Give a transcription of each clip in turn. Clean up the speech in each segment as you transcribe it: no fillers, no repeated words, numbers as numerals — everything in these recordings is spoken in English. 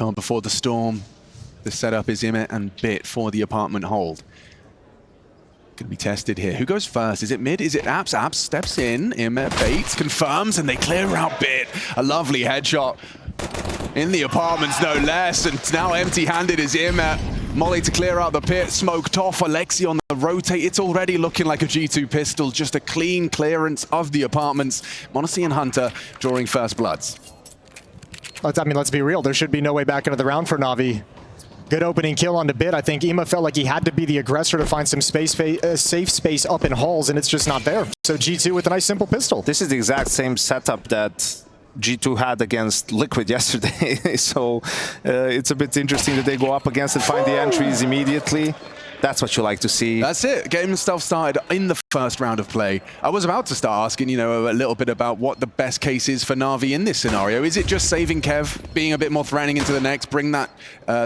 Calm before the storm. The setup is Immet and Bit for the apartment hold. Going to be tested here. Who goes first? Is it mid? Is it Apps? Apps steps in. Immet baits, confirms, and they clear out Bit. A lovely headshot in the apartments, no less. And now empty-handed is Immet. Molly to clear out the pit, smoked off. Alexi on the rotate. It's already looking like a G2 pistol. Just a clean clearance of the apartments. m0NESY and Hunter drawing first bloods. I mean, let's be real. There should be no way back into the round for NAVI. Good opening kill on the Bit. I think Ima felt like he had to be the aggressor to find some safe space up in halls, and it's just not there. So G2 with a nice simple pistol. This is the exact same setup that G2 had against Liquid yesterday. So it's a bit interesting that they go up against it, find the entries immediately. That's what you like to see. That's it. Getting stuff started in the first round of play. I was about to start asking, you know, a little bit about what the best case is for NAVI in this scenario. Is it just saving Kev, being a bit more threatening into the next, bring that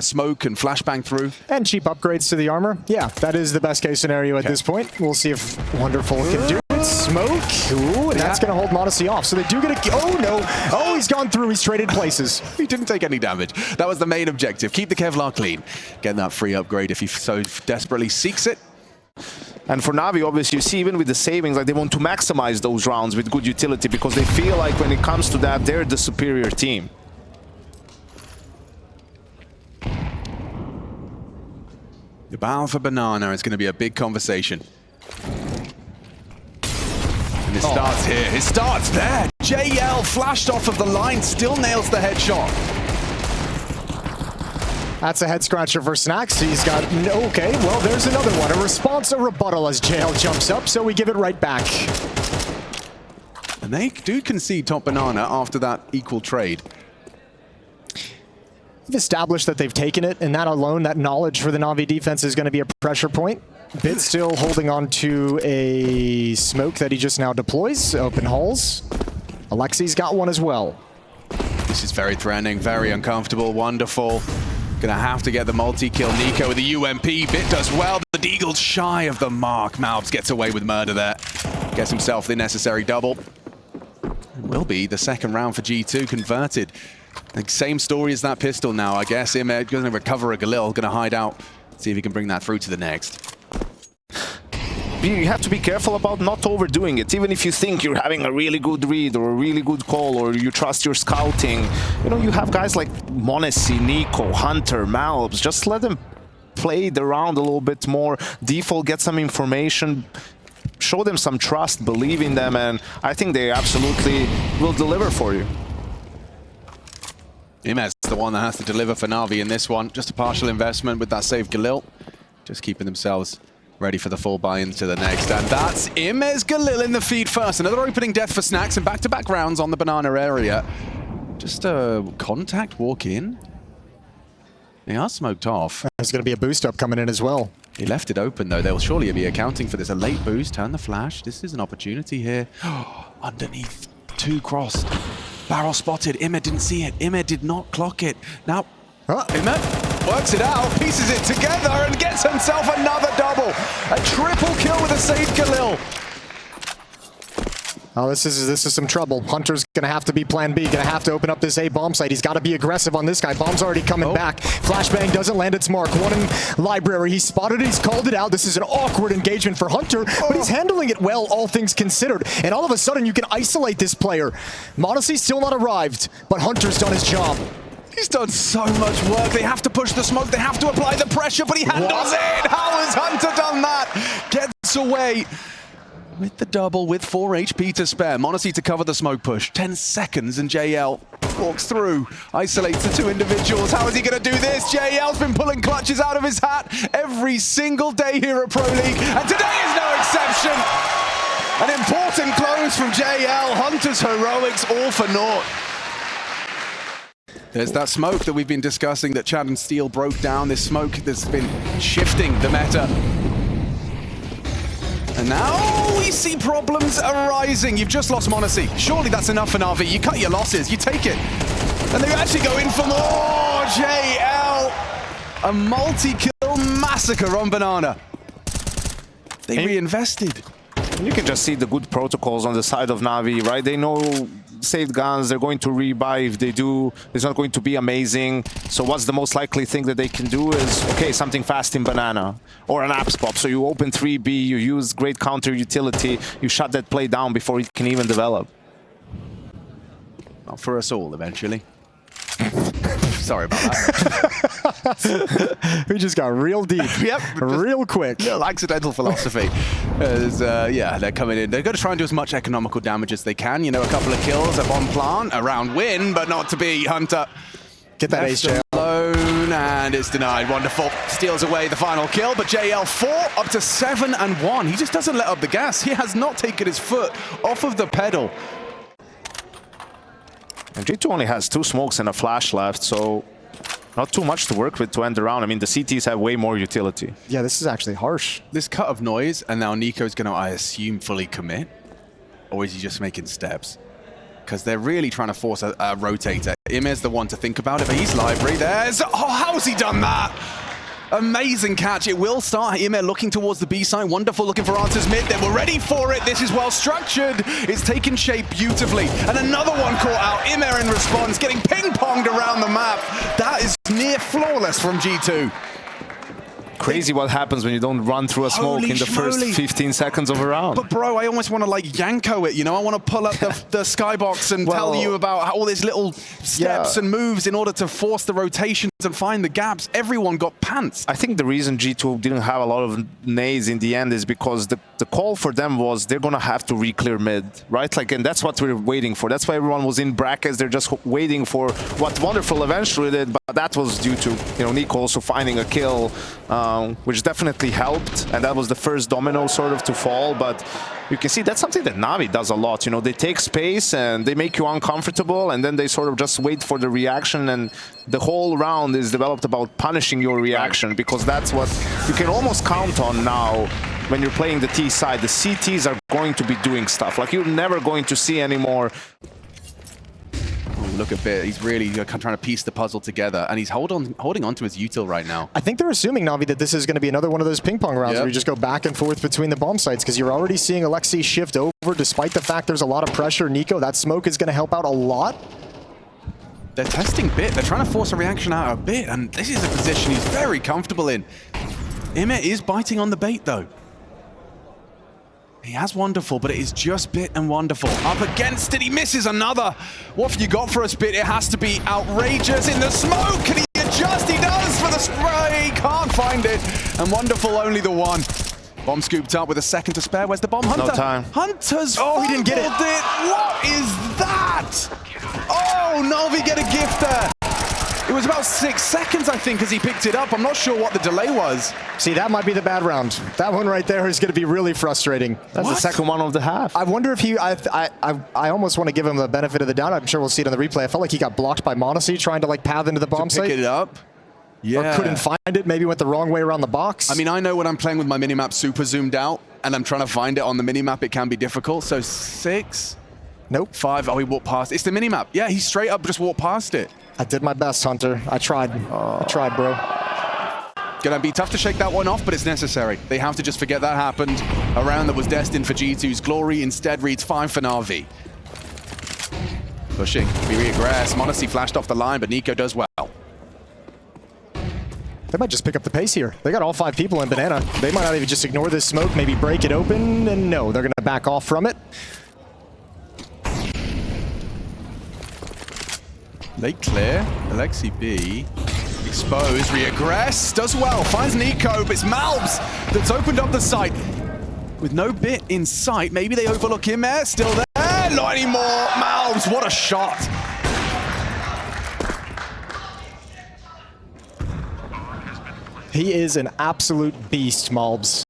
smoke and flashbang through? And cheap upgrades to the armor. Yeah, that is the best case scenario at this point. We'll see if Wonderful can do it. Smoke. Ooh, and that's going to hold m0NESY off. So they do get a... Oh, no. Oh, he's gone through. He's traded places. He didn't take any damage. That was the main objective. Keep the Kevlar clean. Get that free upgrade if he so desperately seeks it. And for NAVI, obviously, you see even with the savings, like they want to maximize those rounds with good utility because they feel like when it comes to that, they're the superior team. The battle for Banana is going to be a big conversation. And it starts here. It starts there. JL flashed off of the line, still nails the headshot. That's a head scratcher for Snacks. He's got... Okay, well, there's another one. A response, a rebuttal as JL jumps up, so we give it right back. And they do concede top Banana after that equal trade. They've established that they've taken it, and that alone, that knowledge for the NAVI defense is going to be a pressure point. Bit still holding on to a smoke that he just now deploys. Open holes. Alexi's got one as well. This is very threatening, very uncomfortable, wonderful. Gonna have to get the multi-kill. Nico with the UMP. Bit does well. The Deagle's shy of the mark. Malbs gets away with murder there. Gets himself the necessary double. Will be the second round for G2 converted. Like, same story as that pistol now, I guess. Immet going to recover a Galil, going to hide out. See if he can bring that through to the next. You have to be careful about not overdoing it. Even if you think you're having a really good read or a really good call or you trust your scouting, you know, you have guys like m0NESY, Nico, Hunter, Malbs. Just let them play the round a little bit more. Default, get some information, show them some trust, believe in them, and I think they absolutely will deliver for you. Immet's the one that has to deliver for NAVI in this one. Just a partial investment with that save Galil. Just keeping themselves ready for the full buy-in to the next. And that's Immet's Galil in the feed first. Another opening death for Snacks and back-to-back rounds on the Banana area. Just a contact walk in. They are smoked off. There's going to be a boost up coming in as well. He left it open though. They'll surely be accounting for this. A late boost, turn the flash. This is an opportunity here. Underneath, two crossed. Barrel spotted. Immet didn't see it. Immet did not clock it. Now, Immet works it out, pieces it together, and gets himself another double. A triple kill with a saved Galil. Oh, this is some trouble. Hunter's gonna have to be plan B, gonna have to open up this A bomb site. He's gotta be aggressive on this guy. Bomb's already coming back. Flashbang doesn't land its mark. One in library, he spotted it, he's called it out. This is an awkward engagement for Hunter, but he's handling it well, all things considered. And all of a sudden, you can isolate this player. m0NESY's still not arrived, but Hunter's done his job. He's done so much work. They have to push the smoke, they have to apply the pressure, but he handles it! How has Hunter done that? Gets away with the double, with 4 HP to spare. m0NESY to cover the smoke push. 10 seconds and JL walks through, isolates the two individuals. How is he going to do this? JL's been pulling clutches out of his hat every single day here at Pro League, and today is no exception. An important close from JL. Hunter's heroics all for naught. There's that smoke that we've been discussing that Chad and Steel broke down. This smoke that's been shifting the meta. And now we see problems arising. You've just lost m0NESY. Surely that's enough for NAVI. You cut your losses, you take it. And they actually go in for more. JL, a multi-kill massacre on Banana. They reinvested. You can just see the good protocols on the side of NAVI, right? They know saved guns, they're going to rebuy. If they do, it's not going to be amazing. So what's the most likely thing that they can do is, okay, something fast in banana or an apps pop. So you open 3B, you use great counter utility, you shut that play down before it can even develop. Not for us all, eventually. Sorry about that. We just got real deep. Yep. Real quick. Little accidental philosophy. As, yeah, they're coming in. They're going to try and do as much economical damage as they can. You know, a couple of kills, a bomb plant, a round win, but not to be. Hunter Get that ace, JL. alone, and it's denied. Wonderful. Steals away the final kill, but JL 4 up to 7 and 1. He just doesn't let up the gas. He has not taken his foot off of the pedal. And G2 only has 2 smokes and a flash left, so not too much to work with to end the round. I mean, the CTs have way more utility. Yeah, this is actually harsh. This cut of noise, and now Nico's going to, I assume, fully commit? Or is he just making steps? Because they're really trying to force a rotator. Imir's the one to think about it, but he's library. There's... Oh, how's he done that? Amazing catch. It will start. Ymir looking towards the B side. Wonderful, looking for answers mid. Then we're ready for it. This is well structured. It's taken shape beautifully. And another one caught out. Ymir in response, getting ping-ponged around the map. That is near flawless from G2. Crazy what happens when you don't run through a smoke Holy in the first schmoly. 15 seconds of a round. But bro, I almost want to like Yanko it, you know? I want to pull up the skybox and tell you about all these little steps and moves in order to force the rotations and find the gaps. Everyone got pants. I think the reason G2 didn't have a lot of nades in the end is because the call for them was they're going to have to re-clear mid, right? Like, and that's what we're waiting for. That's why everyone was in brackets. They're just waiting for what Wonderful eventually did, but that was due to, you know, Nico also finding a kill, which definitely helped, and that was the first domino sort of to fall. But you can see that's something that NAVI does a lot. You know, they take space and they make you uncomfortable, and then they sort of just wait for the reaction, and the whole round is developed about punishing your reaction, because that's what you can almost count on now when you're playing the T side. The CTs are going to be doing stuff. Like, you're never going to see anymore. Look a bit, he's really trying to piece the puzzle together, and he's holding on to his util right now. I think they're assuming, Navi, that this is going to be another one of those ping pong rounds where you just go back and forth between the bomb sites, because you're already seeing Alexi shift over, despite the fact there's a lot of pressure. Nico, that smoke is going to help out a lot. They're testing bit, they're trying to force a reaction out a bit, and this is a position he's very comfortable in. Ymir is biting on the bait though. He has Wonderful, but it is just Bit and Wonderful. Up against it, he misses another. What have you got for us, Bit? It has to be outrageous in the smoke. Can he adjust? He does for the spray. Can't find it. And Wonderful only the one. Bomb scooped up with a second to spare. Where's the bomb? Hunter. No time. Hunter's he didn't get it. What is that? Oh, Navi get a gift there. It was about 6 seconds, I think, as he picked it up. I'm not sure what the delay was. See, that might be the bad round. That one right there is going to be really frustrating. That's the second one of the half. I wonder if he... I almost want to give him the benefit of the doubt. I'm sure we'll see it on the replay. I felt like he got blocked by Monacy trying to, like, path into the bomb site. Pick it up. Yeah. Or couldn't find it. Maybe went the wrong way around the box. I mean, I know when I'm playing with my minimap super zoomed out, and I'm trying to find it on the minimap, it can be difficult. So 6... Nope. 5. Oh, he walked past. It's the minimap. Yeah, he straight up just walked past it. I did my best, Hunter. I tried. I tried, bro. Gonna be tough to shake that one off, but it's necessary. They have to just forget that happened. A round that was destined for G2's glory instead reads 5 for NAVI. Pushing. We regress. Monacy flashed off the line, but Nico does well. They might just pick up the pace here. They got all 5 people in Banana. They might not even just ignore this smoke, maybe break it open, and no, they're gonna back off from it. They clear. Alexi B. Exposed. Regress. Does well. Finds Nico, but it's Malbs that's opened up the site. With no Bit in sight, maybe they overlook him there. Still there. Not anymore. Malbs, what a shot. He is an absolute beast, Malbs.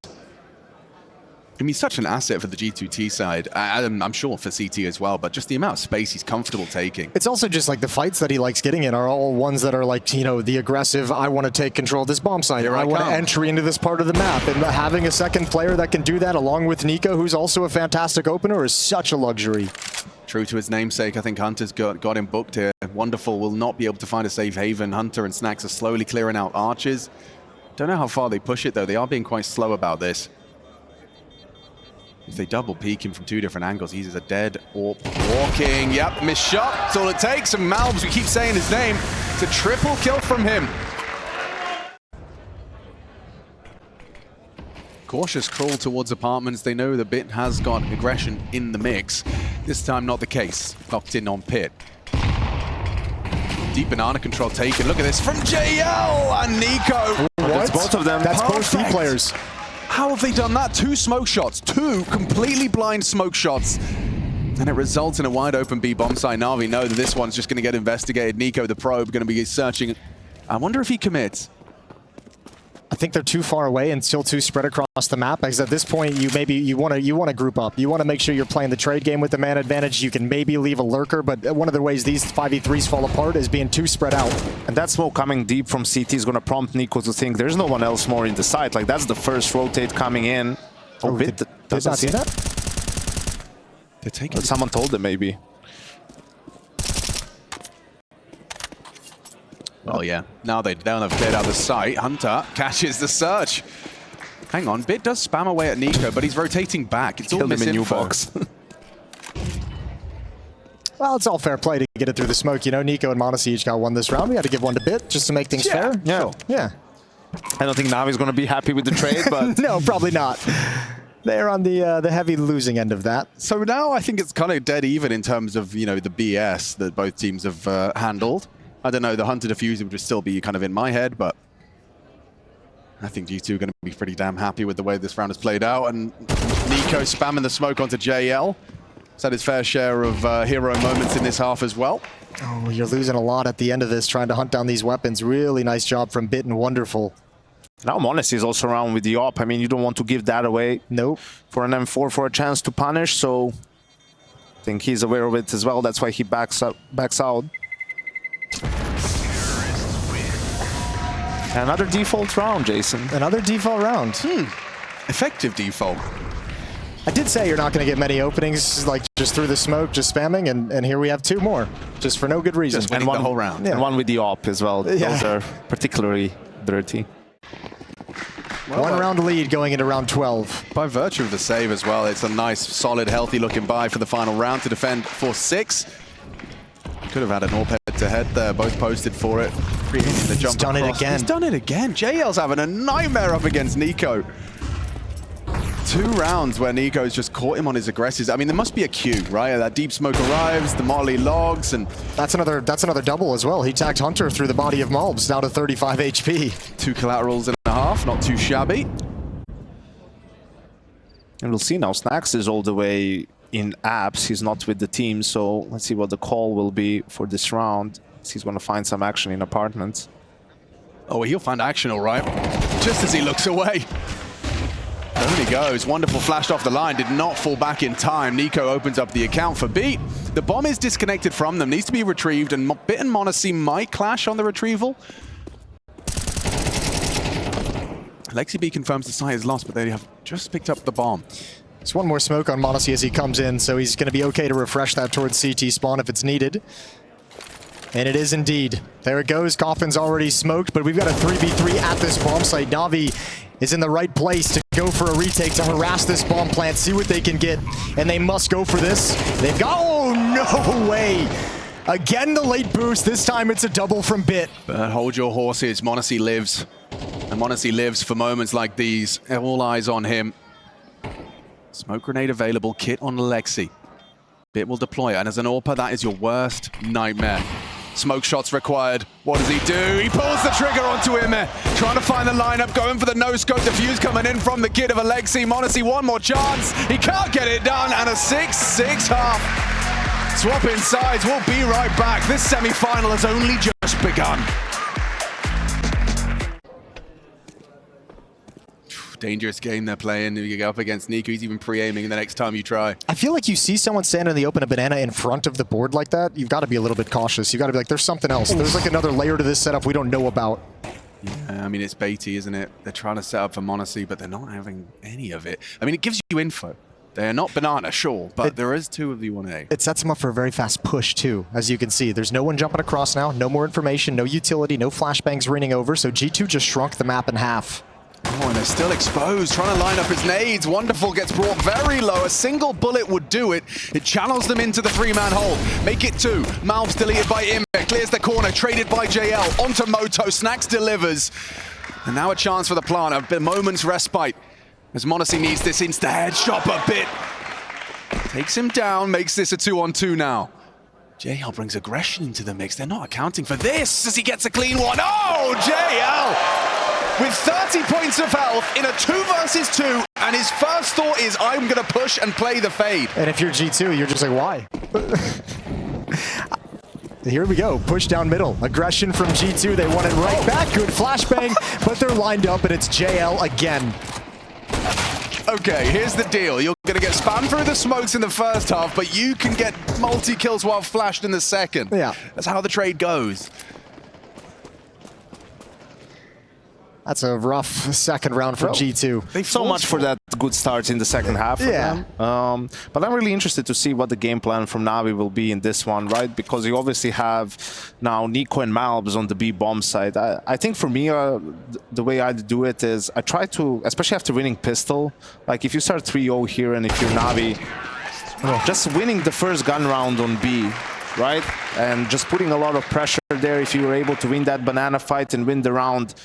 I mean, he's such an asset for the G2T side. I'm sure for CT as well, but just the amount of space he's comfortable taking. It's also just like the fights that he likes getting in are all ones that are like, you know, the aggressive, I want to take control of this bomb site, or I want to entry into this part of the map. And having a second player that can do that along with Nico, who's also a fantastic opener, is such a luxury. True to his namesake, I think Hunter's got him booked here. Wonderful will not be able to find a safe haven. Hunter and Snacks are slowly clearing out arches. Don't know how far they push it, though. They are being quite slow about this. If they double peek him from 2 different angles, he's a dead AWP walking. Yep, missed shot. That's all it takes. And Malbs, we keep saying his name. It's a triple kill from him. Cautious crawl towards apartments. They know the Bit has got aggression in the mix. This time not the case. Locked in on Pit. Deep banana control taken. Look at this from JL and Nico. That's both of them. That's both Perfect. B players. How have they done that? 2 smoke shots, 2 completely blind smoke shots. And it results in a wide open B bomb site. NAVI know that this one's just going to get investigated. Nico, the probe, going to be searching. I wonder if he commits. I think they're too far away and still too spread across the map, because at this point you want to group up. You want to make sure you're playing the trade game with the man advantage. You can maybe leave a lurker, but one of the ways these 5v3s fall apart is being too spread out. And that smoke coming deep from CT is going to prompt Nico to think there's no one else more in the site. Like, that's the first rotate coming in. Oh, Bit did doesn't not see that? They're taking. Someone told them maybe. Oh yeah, now they don't have cleared out the site. Hunter catches the search. Hang on, Bit does spam away at Nico, but he's rotating back. It's all Killed him in new misinfo. box. Well, it's all fair play to get it through the smoke. You know, Nico and m0NESY each got one this round. We had to give one to Bit just to make things fair. Yeah. So, yeah. I don't think Navi's going to be happy with the trade, but No, probably not. They're on the heavy losing end of that. So now I think it's kind of dead even in terms of, you know, the BS that both teams have handled. I don't know, the Hunter Diffuser would just still be kind of in my head, but I think G2 are going to be pretty damn happy with the way this round has played out. And Nico spamming the smoke onto JL. He's had his fair share of hero moments in this half as well. Oh, you're losing a lot at the end of this, trying to hunt down these weapons. Really nice job from Bit and Wonderful. now m0NESY is also around with the op. I mean, you don't want to give that away Nope. for an M4 for a chance to punish, so I think he's aware of it as well. That's why he backs out. Another default round, Jason. Another default round. Effective default. I did say you're not going to get many openings, like just through the smoke, just spamming, and here we have 2 more, just for no good reason. Just winning the whole round. Yeah. And one with the op as well. Yeah. Those are particularly dirty. Well, 1 round lead going into round 12. by virtue of the save as well, it's a nice, solid, healthy looking buy for the final round to defend for 6. Could have had an AWP head-to-head there, both posted for it. Creating the jump done it across. again. He's done it again. JL's having a nightmare up against Nico. 2 rounds where Nico's just caught him on his aggressives. I mean, there must be a queue, right? That deep smoke arrives, the Molly logs, and That's another double as well. He tagged Hunter through the body of Malbs, down to 35 HP. 2 collaterals and a half, not too shabby. And we'll see now. Snacks is all the way in apps. He's not with the team, so let's see what the call will be for this round. He's going to find some action in apartments. Oh, he'll find action, all right. Just as he looks away. There he goes. Wonderful flashed off the line. Did not fall back in time. Nico opens up the account for Beat. The bomb is disconnected from them. Needs to be retrieved. And Bit and m0NESY might clash on the retrieval. Lexi B confirms the site is lost, but they have just picked up the bomb. There's one more smoke on m0NESY as he comes in, so he's going to be okay to refresh that towards CT spawn if it's needed. And it is indeed. There it goes. Coffin's already smoked, but we've got a 3v3 at this bomb site. NAVI is in the right place to go for a retake, to harass this bomb plant, see what they can get, and they must go for this. They've got, oh no way! Again, the late boost. This time it's a double from Bit. But hold your horses. m0NESY lives. And m0NESY lives for moments like these. All eyes on him. Smoke grenade available. Kit on Lexi. Bit will deploy it. And as an AWPer, that is your worst nightmare. Smoke shots required. What does he do? He pulls the trigger onto him. Trying to find the lineup. Going for the no-scope. Defuse coming in from the kid of Alexi. m0NESY, one more chance. He can't get it done. And a 6-6 half. Swapping sides. We'll be right back. This semi-final has only just begun. Dangerous game they're playing. You go up against Nico. He's even pre-aiming the next time you try. I feel like you see someone stand in the open, a banana in front of the board like that, you've got to be a little bit cautious. You've got to be like, there's something else. There's like another layer to this setup we don't know about. Yeah, I mean, it's baity, isn't it? They're trying to set up for m0NESY, but they're not having any of it. I mean, it gives you info. They are not banana, sure, but there is 2 of you on A. It sets them up for a very fast push, too, as you can see. There's no one jumping across now, no more information, no utility, no flashbangs raining over, so G2 just shrunk the map in half. Oh, and they're still exposed, trying to line up his nades. Wonderful gets brought very low. A single bullet would do it. It channels them into the three-man hold. Make it two. Malbs deleted by Imme. Clears the corner, traded by JL. Onto Moto. Snacks delivers. And now a chance for the plant. A moment's respite. As m0NESY needs this insta-headshot a bit. Takes him down, makes this a 2-on-2 now. JL brings aggression into the mix. They're not accounting for this as he gets a clean one. Oh, JL! With 30 points of health in a 2 versus 2, and his first thought is, I'm gonna push and play the fade. And if you're G2, you're just like, why? Here we go, push down middle. Aggression from G2, they want it right back. Good flashbang, but they're lined up and it's JL again. Okay, here's the deal. You're gonna get spammed through the smokes in the first half, but you can get multi-kills while flashed in the second. Yeah. That's how the trade goes. That's a rough second round for G2. So much for that good start in the second half for Yeah. them. But I'm really interested to see what the game plan from NAVI will be in this one, right? Because you obviously have now NiKo and Malbs on the B bomb side. I think for me, the way I do it is I try to, especially after winning pistol, like if you start 3-0 here and if you're NAVI, just winning the first gun round on B, right? And just putting a lot of pressure there if you were able to win that banana fight and win the round.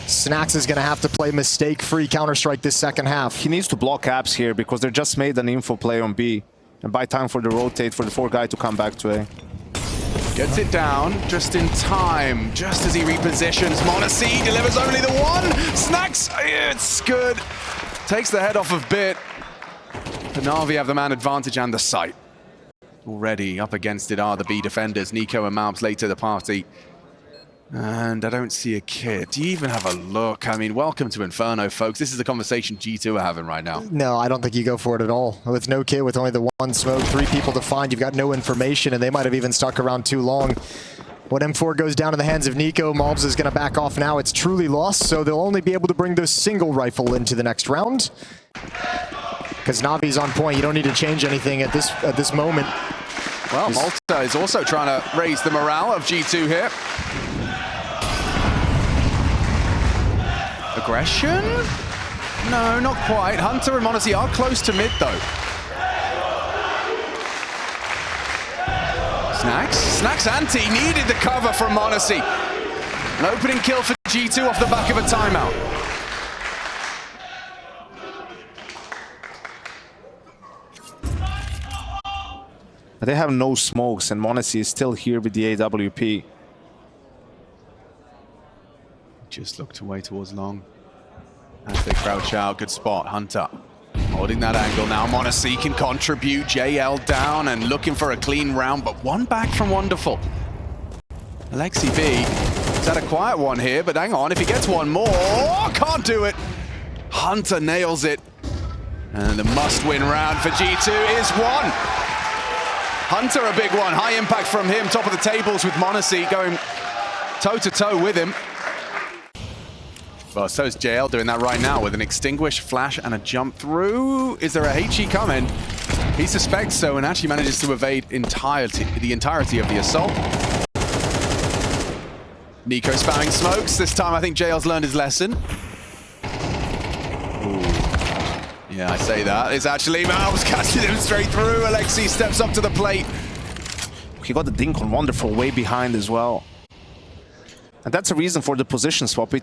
Snacks is going to have to play mistake-free Counter-Strike this second half. He needs to block apps here because they just made an info play on B. And buy time for the rotate for the 4 guy to come back to A. Gets it down just in time, just as he repositions. m0NESY delivers only the one. Snacks, it's good. Takes the head off of Bit. The NAVI have the man advantage and the sight. Already up against it are the B defenders. NiKo and Malbs late to the party. And I don't see a kid. Do you even have a look? I mean, welcome to Inferno, folks. This is the conversation G2 are having right now. No, I don't think you go for it at all. With no kid, with only the one smoke, 3 people to find, you've got no information, and they might have even stuck around too long. When M4 goes down in the hands of NiKo, Malbs is going to back off now. It's truly lost, so they'll only be able to bring the single rifle into the next round. Because Navi's on point. You don't need to change anything at this moment. Well, Malta is also trying to raise the morale of G2 here. Aggression? No, not quite. Hunter and m0NESY are close to mid, though. Snacks anti needed the cover from m0NESY. An opening kill for G2 off the back of a timeout. They have no smokes, and m0NESY is still here with the AWP. Just look away towards long. As they crouch out, good spot. Hunter holding that angle now. m0NESY can contribute. JL down and looking for a clean round, but one back from Wonderful. Alexi B has had a quiet one here, but hang on, if he gets one more, can't do it. Hunter nails it. And the must-win round for G2 is won. Hunter a big one, high impact from him, top of the tables with m0NESY going toe-to-toe with him. Well, so is JL doing that right now with an extinguish, flash, and a jump through. Is there a HE coming? He suspects so and actually manages to evade the entirety of the assault. NiKo spamming smokes. This time I think JL's learned his lesson. Ooh. Yeah, I say that. It's actually Malbs catching him straight through. Alexi steps up to the plate. He got the dink on Wonderful way behind as well. And that's a reason for the position swap.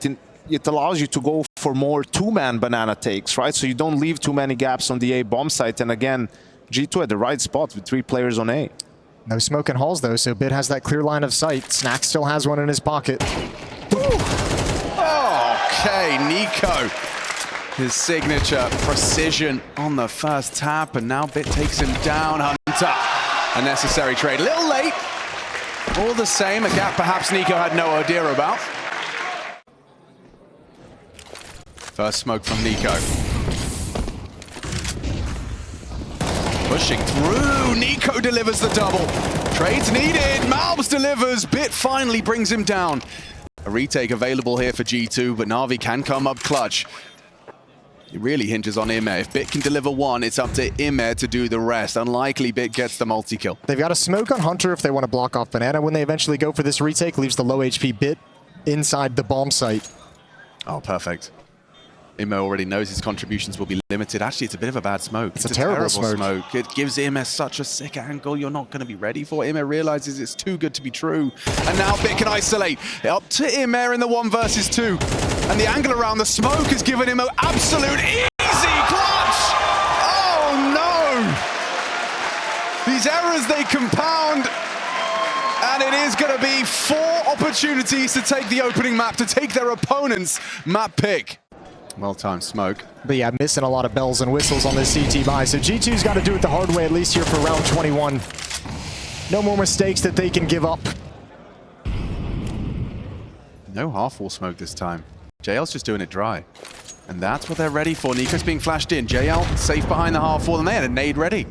It allows you to go for more 2-man banana takes, right? So you don't leave too many gaps on the A bomb site. And again, G2 at the right spot with 3 players on A. No smoke and halls though, so Bit has that clear line of sight. Snack still has one in his pocket. Okay, NiKo. His signature precision on the first tap, and now Bit takes him down. Hunter, a necessary trade. A little late. All the same, a gap perhaps NiKo had no idea about. First smoke from NiKo. Pushing through, NiKo delivers the double. Trades needed, Malbs delivers, Bit finally brings him down. A retake available here for G2, but NAVI can come up clutch. It really hinges on Imme. If Bit can deliver one, it's up to Imme to do the rest. Unlikely Bit gets the multi-kill. They've got a smoke on Hunter if they want to block off Banana. When they eventually go for this retake, leaves the low HP Bit inside the bomb site. Oh, perfect. Imo already knows his contributions will be limited. Actually, it's a bit of a bad smoke. It's a terrible smoke. It gives Imo such a sick angle you're not going to be ready for. Imo realizes it's too good to be true. And now Bit can isolate. Up to Imo in the 1 versus 2. And the angle around the smoke has given Imo absolute easy clutch! Oh no! These errors, they compound. And it is going to be 4 opportunities to take the opening map, to take their opponent's map pick. Well-timed smoke. But yeah, missing a lot of bells and whistles on this CT buy. So G2's got to do it the hard way, at least here for round 21. No more mistakes that they can give up. No half-wall smoke this time. JL's just doing it dry. And that's what they're ready for. Nico's being flashed in. JL safe behind the half-wall, and they had a nade ready.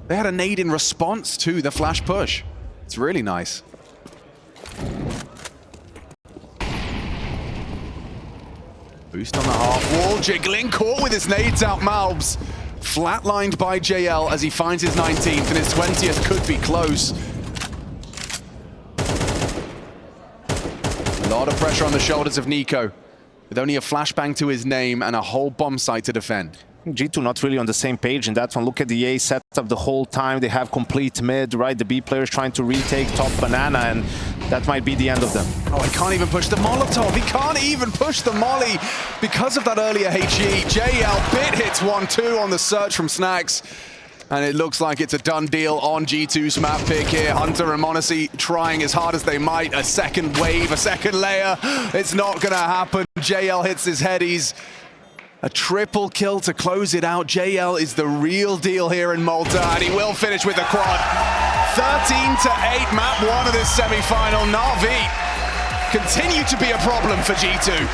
They had a nade in response to the flash push. It's really nice. Boost on the half wall, jiggling, caught with his nades out. Malbs flatlined by JL as he finds his 19th, and his 20th could be close. A lot of pressure on the shoulders of Nico, with only a flashbang to his name and a whole bomb site to defend. G2 not really on the same page in that one. Look at the A setup the whole time. They have complete mid, right? The B players trying to retake top banana, and that might be the end of them. Oh, he can't even push the Molotov. He can't even push the Molly because of that earlier HE. JL Bit hits 1-2 on the search from Snacks. And it looks like it's a done deal on G2's map pick here. Hunter and m0NESY trying as hard as they might. A second wave, a second layer. It's not going to happen. JL hits his headies. A triple kill to close it out. JL is the real deal here in Malta, and he will finish with a quad. 13-8, map 1 of this semi-final. NAVI continue to be a problem for G2.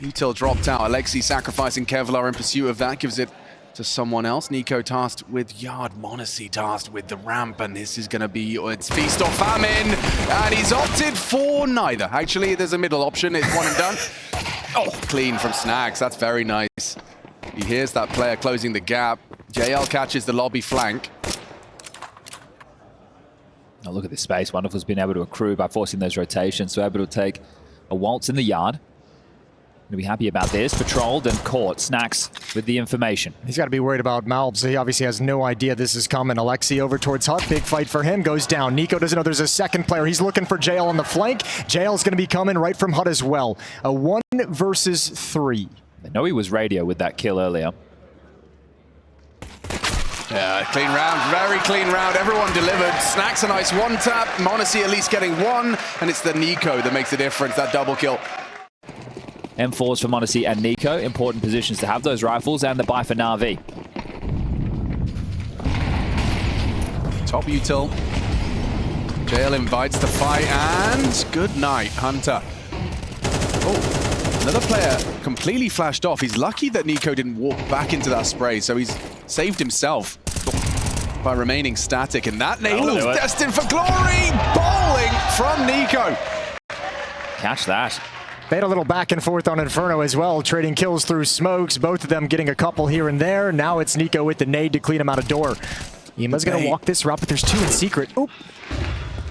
Util dropped out. Alexi sacrificing Kevlar in pursuit of that, gives it to someone else. Nico tasked with Yard, m0NESY tasked with the ramp, and this is going to be it's feast or famine, and he's opted for neither. Actually, there's a middle option. It's one and done. Oh, clean from Snags. That's very nice. He hears that player closing the gap. JL catches the lobby flank. Now look at this space. Wonderful's been able to accrue by forcing those rotations, so able to take a waltz in the yard. Gonna be happy about this. Patrolled and caught. Snacks with the information. He's got to be worried about Malbs. He obviously has no idea this is coming. Alexi over towards Hut. Big fight for him. Goes down. Nico doesn't know there's a second player. He's looking for JL on the flank. JL's going to be coming right from Hut as well. A 1 versus 3. I know he was radio with that kill earlier. Yeah, clean round, very clean round. Everyone delivered. Snacks a nice one tap. m0NESY at least getting one, and it's the Nico that makes the difference, that double kill. M4s for m0NESY and Nico. Important positions to have those rifles, and the buy for NAVI. Top util. JL invites the fight, and good night, Hunter. Oh, another player completely flashed off. He's lucky that Nico didn't walk back into that spray, so he's saved himself by remaining static, and that nade looks destined for glory. Bowling from Nico. Catch that. They had a little back and forth on Inferno as well, trading kills through smokes, both of them getting a couple here and there. Now it's Nico with the nade to clean him out of door. Ima's going to walk this route, but there's 2 in secret. Oop.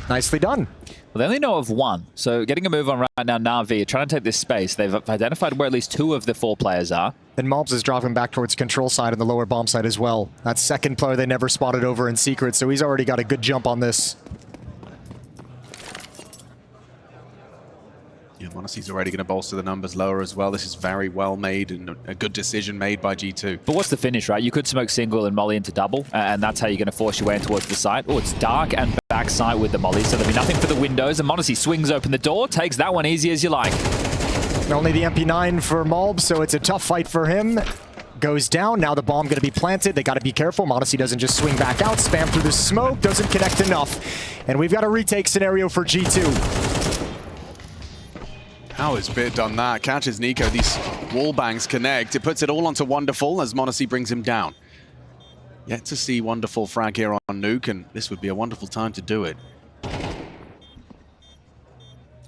Nicely done. Well, they only know of 1, so getting a move on right now, NAVI are trying to take this space. They've identified where at least 2 of the 4 players are. And Malbs is dropping back towards control side and the lower bomb side as well. That second player they never spotted over in secret, so he's already got a good jump on this. Yeah, m0NESY's already going to bolster the numbers lower as well. This is very well made and a good decision made by G2. But what's the finish, right? You could smoke single and molly into double, and that's how you're going to force your way in towards the site. Oh, it's dark and back site with the molly, so there'll be nothing for the windows, and m0NESY swings open the door, takes that one easy as you like. Only the MP9 for Malbs, so it's a tough fight for him. Goes down, now the bomb going to be planted. They got to be careful. m0NESY doesn't just swing back out, spam through the smoke, doesn't connect enough. And we've got a retake scenario for G2. How has Bit done that? Catches Nico. These wall bangs connect. It puts it all onto Wonderful as m0NESY brings him down. Yet to see Wonderful frag here on Nuke, and this would be a wonderful time to do it.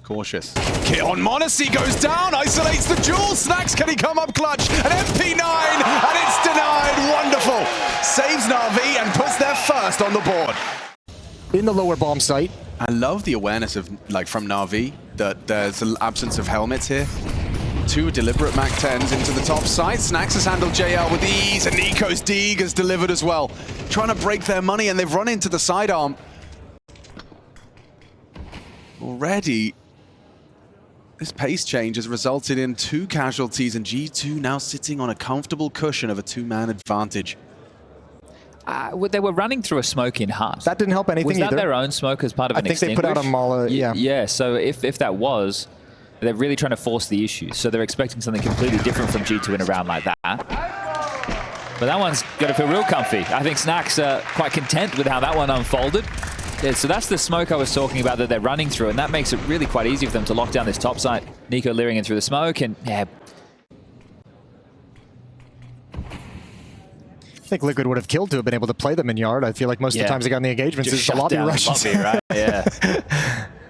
Cautious. Kit on m0NESY goes down, isolates the duel. Snacks, can he come up clutch? An MP9, and it's denied. Wonderful. Saves NAVI and puts their first on the board. In the lower bomb site, I love the awareness of, like, from Na'Vi, that there's an absence of helmets here. 2 deliberate Mac 10s into the top side. Snax has handled JL with ease, and Nico's Deeg has delivered as well. Trying to break their money, and they've run into the sidearm. Already, this pace change has resulted in 2 casualties, and G2 now sitting on a comfortable cushion of a 2-man advantage. They were running through a smoke in Hut. That didn't help anything either. Was that their own smoke as part of an extinguish? I think they put out a Mala, yeah. Yeah, so if that was, they're really trying to force the issue. So they're expecting something completely different from G2 in a round like that. But that one's going to feel real comfy. I think Snack's quite content with how that one unfolded. Yeah, so that's the smoke I was talking about that they're running through, and that makes it really quite easy for them to lock down this top side. Nico leering in through the smoke, and yeah. I think Liquid would have killed to have been able to play them in yard. I feel like most of the times they got in the engagements Just is the lobby rushes. Right? Yeah.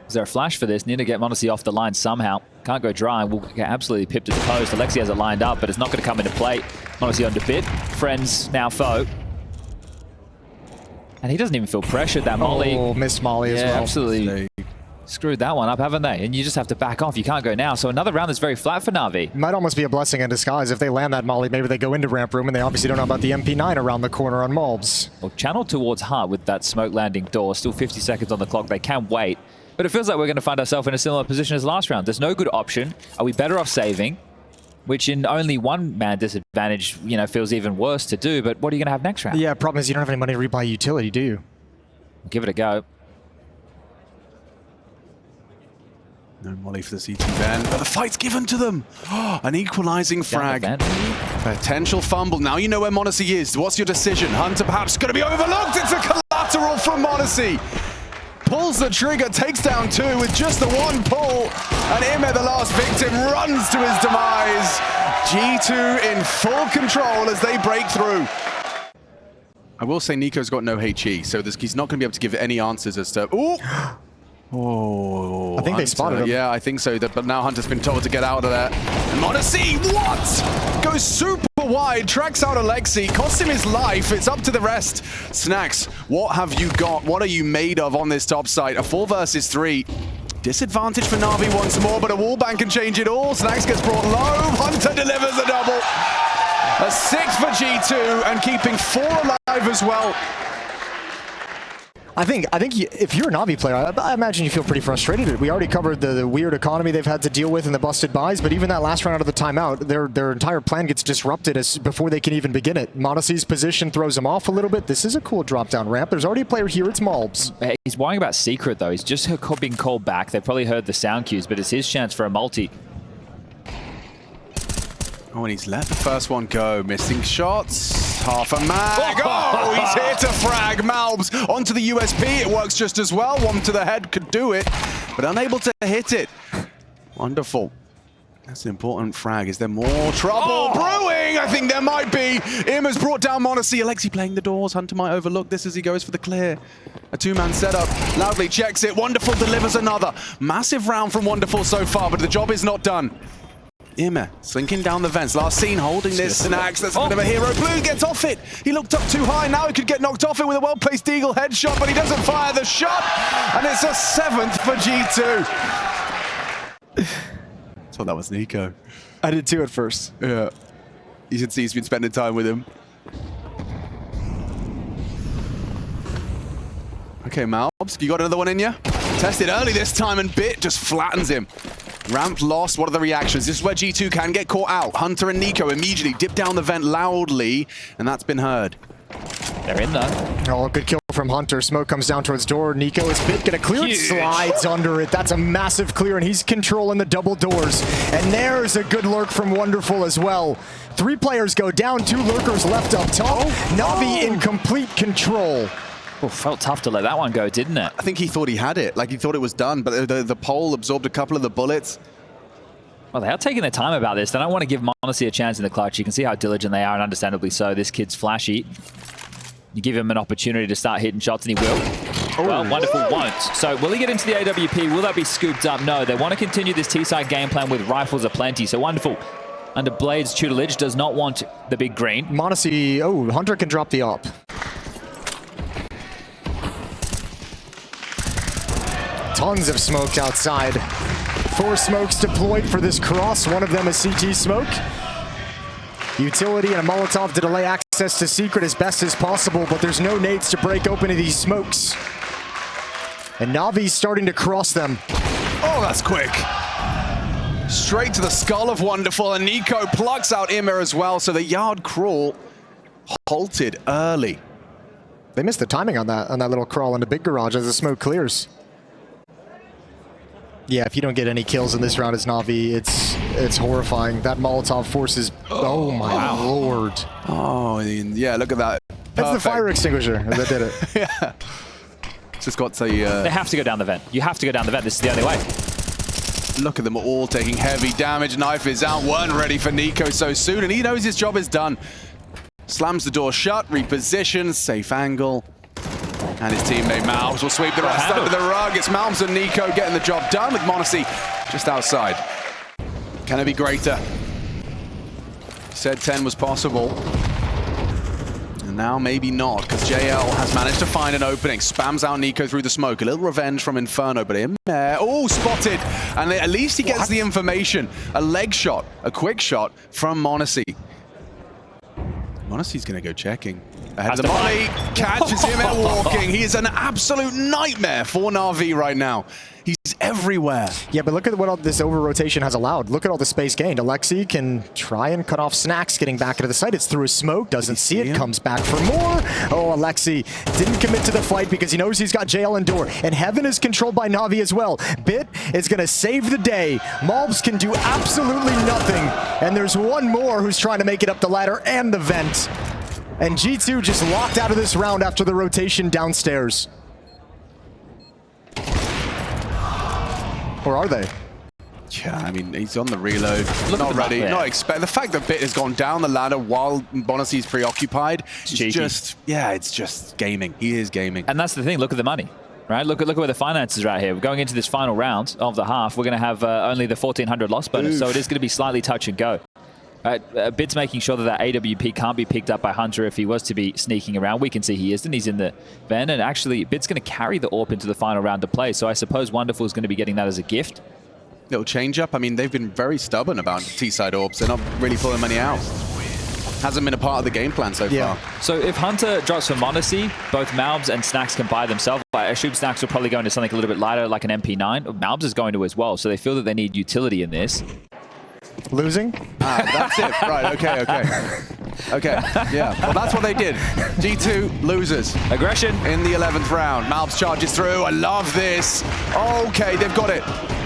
Is there a flash for this? Need to get m0NESY off the line somehow. Can't go dry. We'll get absolutely pipped at the post. Alexi has it lined up, but it's not going to come into play. m0NESY on to bid. Friends now foe. And he doesn't even feel pressured, that Molly. Oh, missed Molly as well. Absolutely screwed that one up, haven't they? And you just have to back off. You can't go now. So another round that's very flat for Na'Vi. Might almost be a blessing in disguise. If they land that Molly, maybe they go into ramp room, and they obviously don't know about the MP9 around the corner on Mulbs. Well, channel towards Hut with that smoke landing door. Still 50 seconds on the clock. They can wait. But it feels like we're going to find ourselves in a similar position as last round. There's no good option. Are we better off saving? Which in only 1-man disadvantage, you know, feels even worse to do. But what are you going to have next round? Yeah, problem is you don't have any money to rebuy utility, do you? We'll give it a go. No Molly for the CT Ben, but the fight's given to them. An equalizing frag. Potential fumble. Now you know where m0NESY is. What's your decision? Hunter perhaps going to be overlooked. It's a collateral from m0NESY. Pulls the trigger, takes down 2 with just the 1 pull. And Ime, the last victim, runs to his demise. G2 in full control as they break through. I will say Nico's got no HE, so he's not going to be able to give any answers as to... Ooh! Oh, I think they spotted him. Yeah, I think so. But now Hunter's been told to get out of there. And m0NESY, what? Goes super wide, tracks out Alexi, costs him his life. It's up to the rest. Snax, what have you got? What are you made of on this top side? A 4 versus 3. Disadvantage for Na'Vi once more, but a wallbang can change it all. Snax gets brought low. Hunter delivers a double. A 6 for G2 and keeping 4 alive as well. I think if you're a Na'Vi player, I imagine you feel pretty frustrated. We already covered the weird economy they've had to deal with and the busted buys, but even that last round out of the timeout, their entire plan gets disrupted before they can even begin it. m0NESY's position throws them off a little bit. This is a cool drop-down ramp. There's already a player here. It's Mulbs. He's worrying about Secret, though. He's just being called back. They've probably heard the sound cues, but it's his chance for a multi. Oh, and he's let the first one go. Missing shots. Half a mag. Oh, he's here to frag Malbs onto the USP. It works just as well. 1 to the head could do it, but unable to hit it. Wonderful. That's an important frag. Is there more trouble brewing? I think there might be. Im has brought down m0NESY. Alexi playing the doors. Hunter might overlook this as he goes for the clear. A 2-man setup. Loudly checks it. Wonderful delivers another. Massive round from Wonderful so far, but the job is not done. Ime slinking down the vents. Last seen holding this Snax. That's a bit of a hero. Blue gets off it. He looked up too high. Now he could get knocked off it with a well-placed Eagle headshot, but he doesn't fire the shot. And it's a 7th for G2. I thought that was Nico. I did too at first. Yeah. You can see he's been spending time with him. Okay, Malbs, you got another one in you? Tested early this time, and Bit just flattens him. Ramp lost. What are the reactions? This is where G2 can get caught out. Hunter and Nico immediately dip down the vent loudly, and that's been heard. They're in there. Oh, good kill from Hunter. Smoke comes down towards door. Nico is Bit gonna clear it. Slides under it. That's a massive clear, and he's controlling the double doors. And there's a good lurk from Wonderful as well. 3 players go down, 2 lurkers left up top. Navi in complete control. Oh, felt tough to let that one go, didn't it? I think he thought he had it, like he thought it was done, but the pole absorbed a couple of the bullets. Well, they are taking their time about this. They don't want to give m0NESY a chance in the clutch. You can see how diligent they are, and understandably so. This kid's flashy. You give him an opportunity to start hitting shots, and he will. Well, Wonderful won't. So will he get into the AWP? Will that be scooped up? No, they want to continue this T-side game plan with rifles aplenty. So Wonderful, under Blade's tutelage, does not want the big green. m0NESY, oh, Hunter can drop the op. tons of smokes outside. 4 smokes deployed for this cross. One of them is CT smoke. Utility and a Molotov to delay access to Secret as best as possible, but there's no nades to break open of these smokes. And Navi's starting to cross them. Oh, that's quick. Straight to the skull of Wonderful, and Nico plucks out Immer as well, so the yard crawl halted early. They missed the timing on that little crawl into big garage as the smoke clears. Yeah, if you don't get any kills in this round as Navi, it's horrifying. That Molotov forces. Oh my lord. Oh, yeah, look at that. That's the fire extinguisher that did it. Yeah. Just got to... They have to go down the vent. You have to go down the vent. This is the only way. Look at them all taking heavy damage. Knife is out. Weren't ready for Nico so soon, and he knows his job is done. Slams the door shut, repositions, safe angle. And his teammate Malbs will sweep the rest under the rug. It's Malbs and Nico getting the job done with Monacy just outside. Can it be greater? Said 10 was possible. And now maybe not, because JL has managed to find an opening. Spams out Nico through the smoke. A little revenge from Inferno, but him there. Oh, spotted. And at least he gets the information. A leg shot, a quick shot from Monacy. Monacy's going to go checking. Ahead of the volley, catches him out walking. He is an absolute nightmare for Na'Vi right now. He's everywhere. Yeah, but look at what all this over-rotation has allowed. Look at all the space gained. Alexi can try and cut off Snacks getting back into the site. It's through a smoke, doesn't see it, comes back for more. Oh, Alexi didn't commit to the fight because he knows he's got JL and Door. And Heaven is controlled by Na'Vi as well. Bit is going to save the day. Malbs can do absolutely nothing. And there's one more who's trying to make it up the ladder and the vent. And G2 just locked out of this round after the rotation downstairs. Or are they? Yeah, I mean, he's on the reload. Not ready, not expect. The fact that Bit has gone down the ladder while Bonacy's preoccupied is just, yeah, it's just gaming. He is gaming. And that's the thing, look at the money. Right, look at where the finances are right here. We're going into this final round of the half. We're going to have only the 1,400 loss bonus, so it is going to be slightly touch and go. Bit's making sure that AWP can't be picked up by Hunter if he was to be sneaking around. We can see he isn't. He's in the van, and actually Bit's going to carry the AWP into the final round to play, so I suppose Wonderful is going to be getting that as a gift. Little change up. I mean, they've been very stubborn about T-side AWPs. They're not really pulling money out. Hasn't been a part of the game plan so far. So if Hunter drops for Monacy, both Malbs and Snacks can buy themselves. I assume Snacks will probably go into something a little bit lighter, like an MP9. Malbs is going to as well, so they feel that they need utility in this. Losing? That's it. Right, okay. Okay, yeah. Well, that's what they did. G2 loses. Aggression. In the 11th round. Malbs charges through. I love this. Okay, they've got it.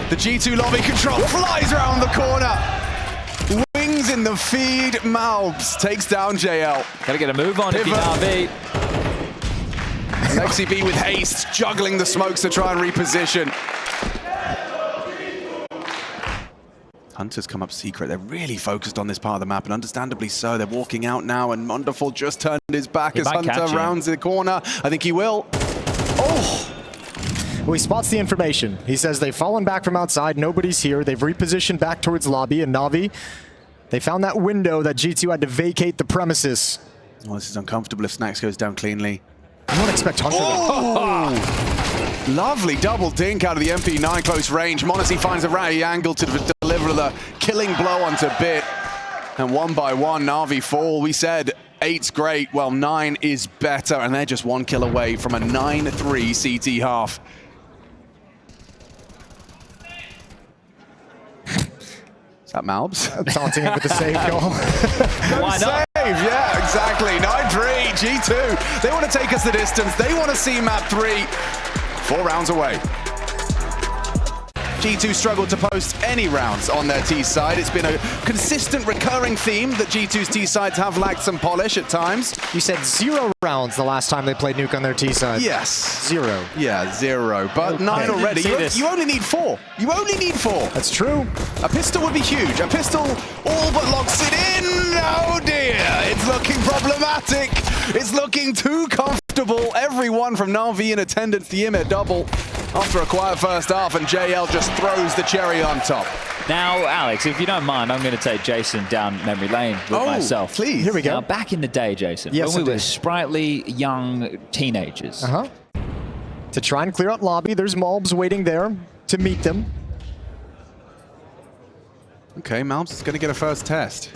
The G2 lobby control flies around the corner. Wings in the feed. Malbs takes down JL. Gotta get a move on if you NAVI. Lexi B with haste, juggling the smokes to try and reposition. Hunter's come up secret. They're really focused on this part of the map, and understandably so. They're walking out now, and Wonderful just turned his back as Hunter rounds the corner. I think he will. Oh! Well, he spots the information. He says they've fallen back from outside. Nobody's here. They've repositioned back towards lobby, and Na'Vi, they found that window that G2 had to vacate the premises. Well, this is uncomfortable if Snacks goes down cleanly. I won't expect Hunter. Oh! Lovely double dink out of the MP9 close range. Monacy finds a right angle to deliver the killing blow onto Bit. And one by one, Na'Vi fall. We said 8's great. Well, 9 is better. And they're just 1 kill away from a 9-3 CT half. Is that Malbs? Taunting him with the save goal. Why not? Save, yeah, exactly. 9-3, G2. They want to take us the distance. They want to see map 3. 4 rounds away. G2 struggled to post any rounds on their T side. It's been a consistent recurring theme that G2's T sides have lacked some polish at times. You said 0 rounds the last time they played Nuke on their T side. Yes. 0. Yeah, 0. But 9 already. You only need 4. You only need 4. That's true. A pistol would be huge. A pistol all but locks it in. Oh dear. It's looking problematic. It's looking too comfortable. Everyone from Na'Vi in attendance, the Immer double after a quiet first half, and JL just throws the cherry on top. Now, Alex, if you don't mind, I'm going to take Jason down memory lane with myself. Please. Here we go. Now, back in the day, Jason, yes, when we were sprightly young teenagers, to try and clear out lobby. There's Malbs waiting there to meet them. Okay, Malbs is going to get a first test.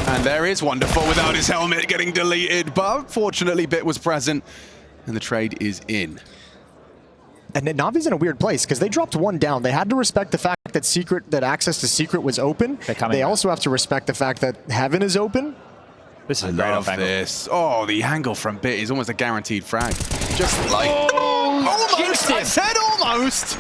And there is Wonderful without his helmet getting deleted, but fortunately Bit was present, and the trade is in. And then Navi's in a weird place because they dropped one down. They had to respect the fact that access to Secret was open. They also have to respect the fact that Heaven is open. This is a great off angle. This. Oh, the angle from Bit is almost a guaranteed frag. Just like almost. I said almost.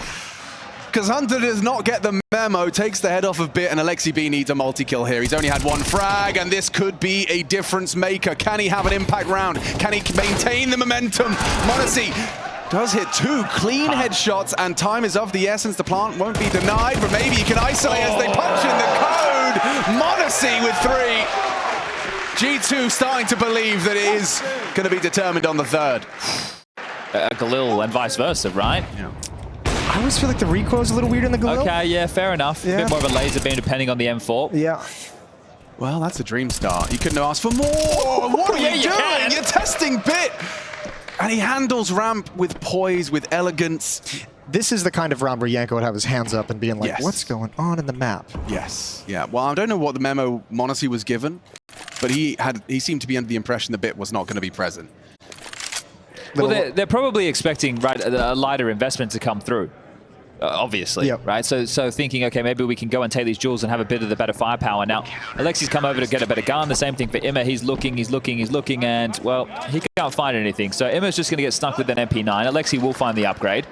Because Hunter does not get the memo, takes the head off of Bit, and Alexi B needs a multi-kill here. He's only had one frag, and this could be a difference maker. Can he have an impact round? Can he maintain the momentum? m0NESY does hit 2 clean headshots, and time is of the essence. The plant won't be denied, but maybe he can isolate as they punch in the code. m0NESY with 3. G2 starting to believe that it is going to be determined on the third. Galil and vice versa, right? Yeah. I always feel like the recoil is a little weird in the Galil. Okay, yeah, fair enough. Yeah. A bit more of a laser beam depending on the M4. Yeah. Well, that's a dream start. You couldn't have asked for more. What are you doing? You're testing Bit. And he handles ramp with poise, with elegance. This is the kind of round where Yanko would have his hands up and being like, Yes. what's going on in the map? Yes. Yeah. Well, I don't know what the memo m0NESY was given, but he seemed to be under the impression that Bit was not going to be present. Well, they're probably expecting a lighter investment to come through, obviously, Yep. right? So thinking, okay, maybe we can go and take these jewels and have a bit of the better firepower. Now, Alexi's come over to get a better gun. The same thing for Imma. He's looking, and, well, he can't find anything. So Imma's just going to get stuck with an MP9. Alexi will find the upgrade.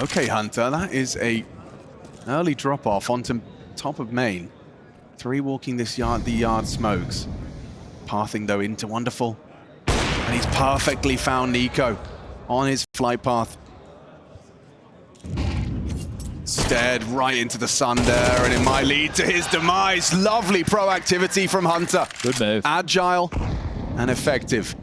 Okay, Hunter, that is a early drop-off onto top of main. 3 walking this yard, the yard smokes. Pathing, though, into Wonderful. And he's perfectly found Nico on his flight path. Stared right into the sun there, and it might lead to his demise. Lovely proactivity from Hunter. Good move. Agile and effective.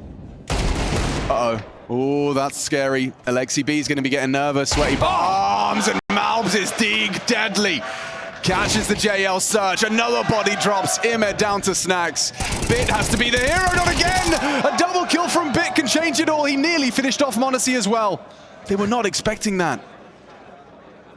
Uh-oh. Oh, that's scary. Alexi B is going to be getting nervous. Sweaty palms, and Malbs is Deeg deadly. Catches the JL search. Another body drops. Imma down to Snacks. Bit has to be the hero, not again. A double kill from Bit can change it all. He nearly finished off m0NESY as well. They were not expecting that.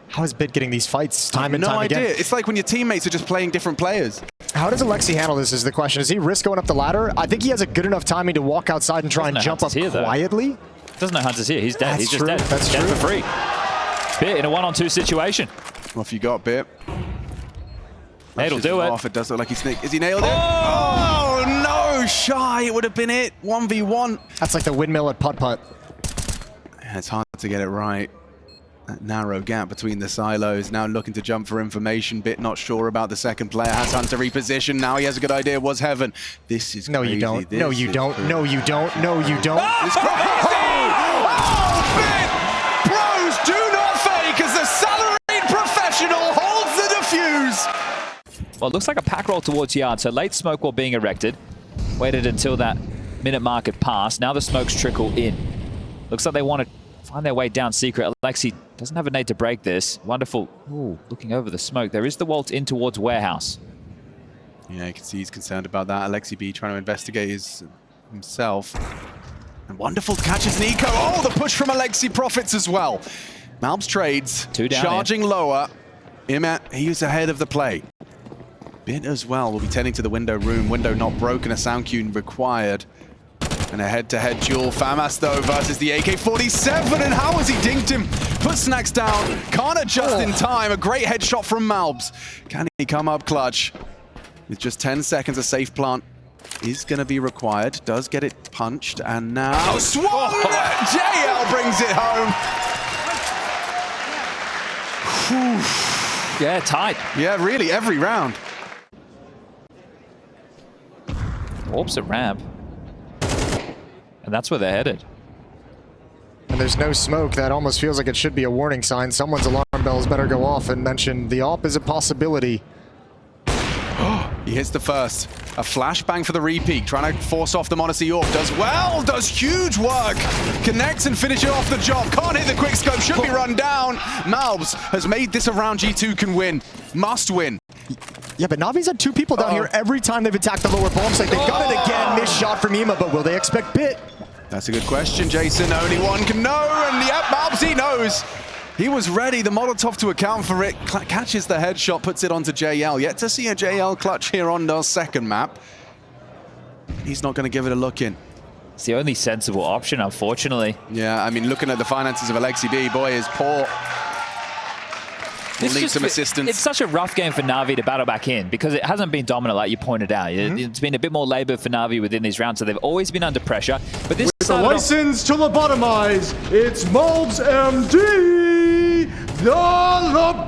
How is Bit getting these fights time and no time idea. again? It's like when your teammates are just playing different players. How does Alexi handle this is the question. Does he risk going up the ladder? I think he has a good enough timing to walk outside and try and jump up quietly. Doesn't know Hunter's here. He's dead. He's just dead. That's dead true. for free. Bit in a 1-on-2 situation. Well, if you got Bit. It'll do it. Off. It does look like he's sneaked. Is he nailed it? Oh, no! Shy. It would have been it. 1v1. That's like the windmill at putt-putt. It's hard to get it right. That narrow gap between the silos. Now looking to jump for information. Bit not sure about the second player. Has Hunter repositioned. Now he has a good idea. Was Heaven. This is No, crazy. you don't. This No, you is don't. crazy. No, you don't. No, you don't. It's crazy! Oh, Bit! Pros do not fake as the salaried professional holds the defuse. Well, it looks like a pack roll towards yard. So late smoke wall being erected. Waited until that minute mark had passed. Now the smokes trickle in. Looks like they want to find their way down secret. Alexi doesn't have a nade to break this. Wonderful. Ooh, looking over the smoke. There is the wall in towards warehouse. Yeah, you can see he's concerned about that. Alexi B trying to investigate himself. And Wonderful catches Nico. Oh, the push from Alexi profits as well. Malbs trades. 2 down charging lower. Imma, he's ahead of the play. Bit as well will be tending to the window room. Window not broken, a sound cue required. And a head-to-head duel. Famas, though, versus the AK-47. And how has he dinked him? Put Snacks down. Can't adjust in time. A great headshot from Malbs. Can he come up clutch? With just 10 seconds, a safe plant is going to be required. Does get it punched. And now... Swung! JL brings it home. Whew. Yeah, tight. Yeah, really, every round. Warps a ramp. And that's where they're headed. And there's no smoke. That almost feels like it should be a warning sign. Someone's alarm bells better go off and mention the AWP is a possibility. He hits the first. A flashbang for the repeat, trying to force off the m0NESY AWP. Does well, does huge work. Connects and finishes off the job. Can't hit the quick scope, should be run down. Malbs has made this a round G2 can win. Must win. Yeah, but Navi's had 2 people down here every time they've attacked the lower bomb site. They've got it again. Missed shot from Imma, but will they expect Bit? That's a good question, Jason. Only one can know, and yep, Malbsy knows. He was ready, the Molotov to account for it. Catches the headshot, puts it onto JL. Yet to see a JL clutch here on our second map. He's not going to give it a look in. It's the only sensible option, unfortunately. Yeah, I mean, looking at the finances of Alexi B, boy, is poor. We'll need some assistance. It's such a rough game for NAVI to battle back in because it hasn't been dominant like you pointed out. It's been a bit more labor for NAVI within these rounds, so they've always been under pressure. But this With the license to lobotomize, it's Malbs MD, the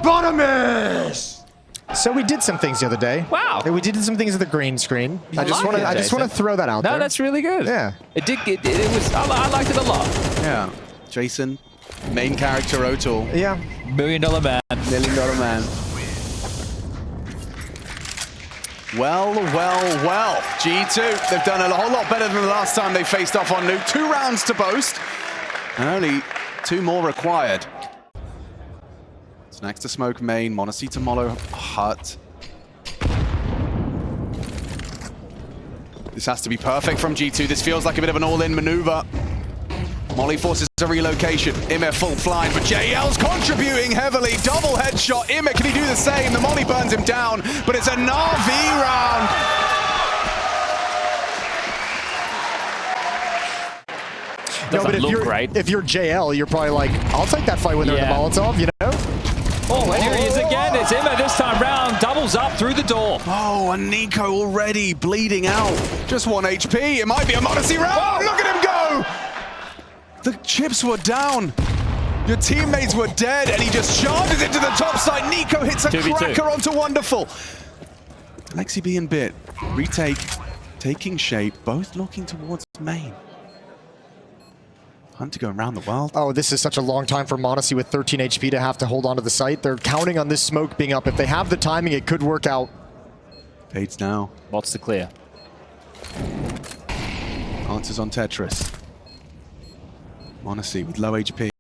lobotomist! So we did some things the other day. Wow. We did some things at the green screen. I just like want it, to throw that out there. No, that's really good. Yeah. I liked it a lot. Yeah, Jason, main character O'Toole. Yeah. $1 million man. $1 million man. Well, well, well. G2, they've done a whole lot better than the last time they faced off on Nuke. 2 rounds to boast, and only 2 more required. Next to smoke main, Monacy to Molo hut. This has to be perfect from G2. This feels like a bit of an all-in maneuver. Molly forces a relocation. Ime full flying, but JL's contributing heavily. Double headshot. Ime, can he do the same? The Molly burns him down, but it's a NAVI round. No, but if you're JL, you're probably like, I'll take that fight with her in the Molotov, you know? Oh, and here he is again. It's Ime this time round. Doubles up through the door. Oh, and Nico already bleeding out. Just 1 HP. It might be a Monacy round. Look at him go. The chips were down. Your teammates were dead, and he just charges into the top side. Nico hits a 2v2. cracker onto Wonderful. Alexi B and Bit. Retake. Taking shape. Both looking towards main. Hunter going around the world. Oh, this is such a long time for Monacy with 13 HP to have to hold on to the site. They're counting on this smoke being up. If they have the timing, it could work out. Fades now. What's the clear? Answers on Tetris. Monacy with low HP.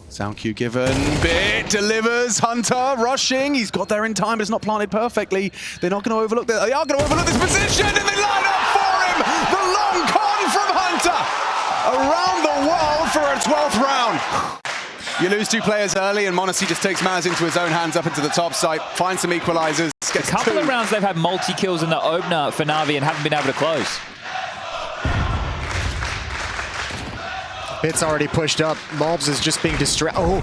Sound cue given. Bit delivers. Hunter rushing. He's got there in time, but it's not planted perfectly. They're not going to overlook this. They are going to overlook this position, and they line up for him. The long con from Hunter. Around the world for a 12th round. You lose 2 players early, and Monacy just takes matters into his own hands up into the top site, finds some equalizers, gets A couple of rounds they've had multi-kills in the opener for NAVI and haven't been able to close. Bit's already pushed up. Malbs is just being distracted. Oh,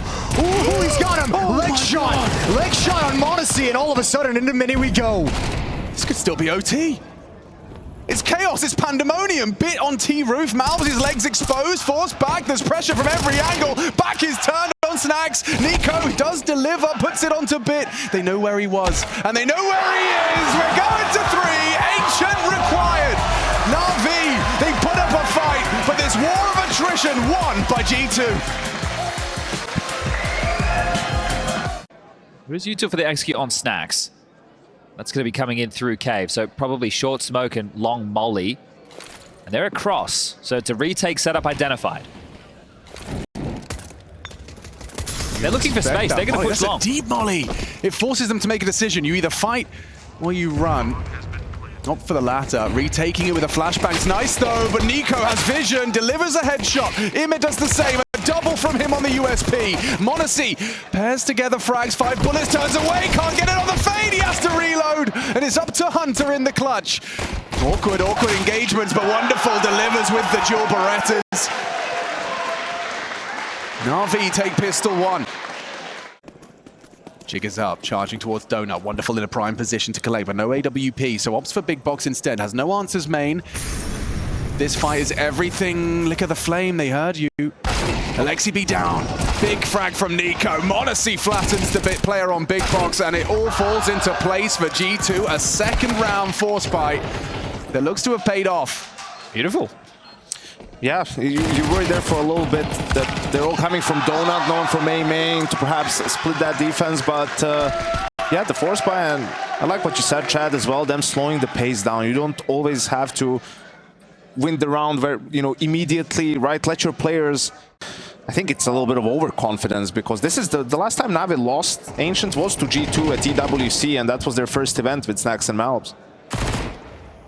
he's got him! Leg shot! Leg shot on Monacy, and all of a sudden into mini we go. This could still be OT. It's chaos, it's pandemonium. Bit on T-roof, Malbs, his legs exposed, forced back, there's pressure from every angle. Back is turned on Snacks. Nico does deliver, puts it onto Bit. They know where he was, and they know where he is. We're going to 3, Ancient required. NAVI, they put up a fight, but this war of attrition won by G2. Here's U2 for the execute on Snacks. That's going to be coming in through cave, so probably short smoke and long molly. And they're across, so it's a retake setup identified. They're looking for space, they're going to push long. That's a deep molly. It forces them to make a decision. You either fight or you run. Not for the latter. Retaking it with a flashbang. It's nice though, but Nico has vision, delivers a headshot. Ime does the same. A double from him on the USP. Monacy pairs together frags, 5 bullets, turns away, can't get it on the fade. He has to reload, and it's up to Hunter in the clutch. Awkward engagements, but Wonderful delivers with the dual Berettas. NAVI take pistol 1. Jiggers up, charging towards Donut. Wonderful in a prime position to collect, but no AWP, so opts for big box instead. Has no answers main. This fight is everything. Lick of the flame, they heard you. Alexi B down. Big frag from Nico. Monacy flattens the Bit player on big box, and it all falls into place for G2. A second round force fight that looks to have paid off. Beautiful. Yeah, you were there for a little bit that they're all coming from Donut, known from main to perhaps split that defense, but yeah, the force buy, and I like what you said, Chad, as well, them slowing the pace down. You don't always have to win the round where, you know, immediately, right? Let your players... I think it's a little bit of overconfidence, because this is the last time NAVI lost Ancient was to G2 at EWC, and that was their first event with Snacks and Malbs. I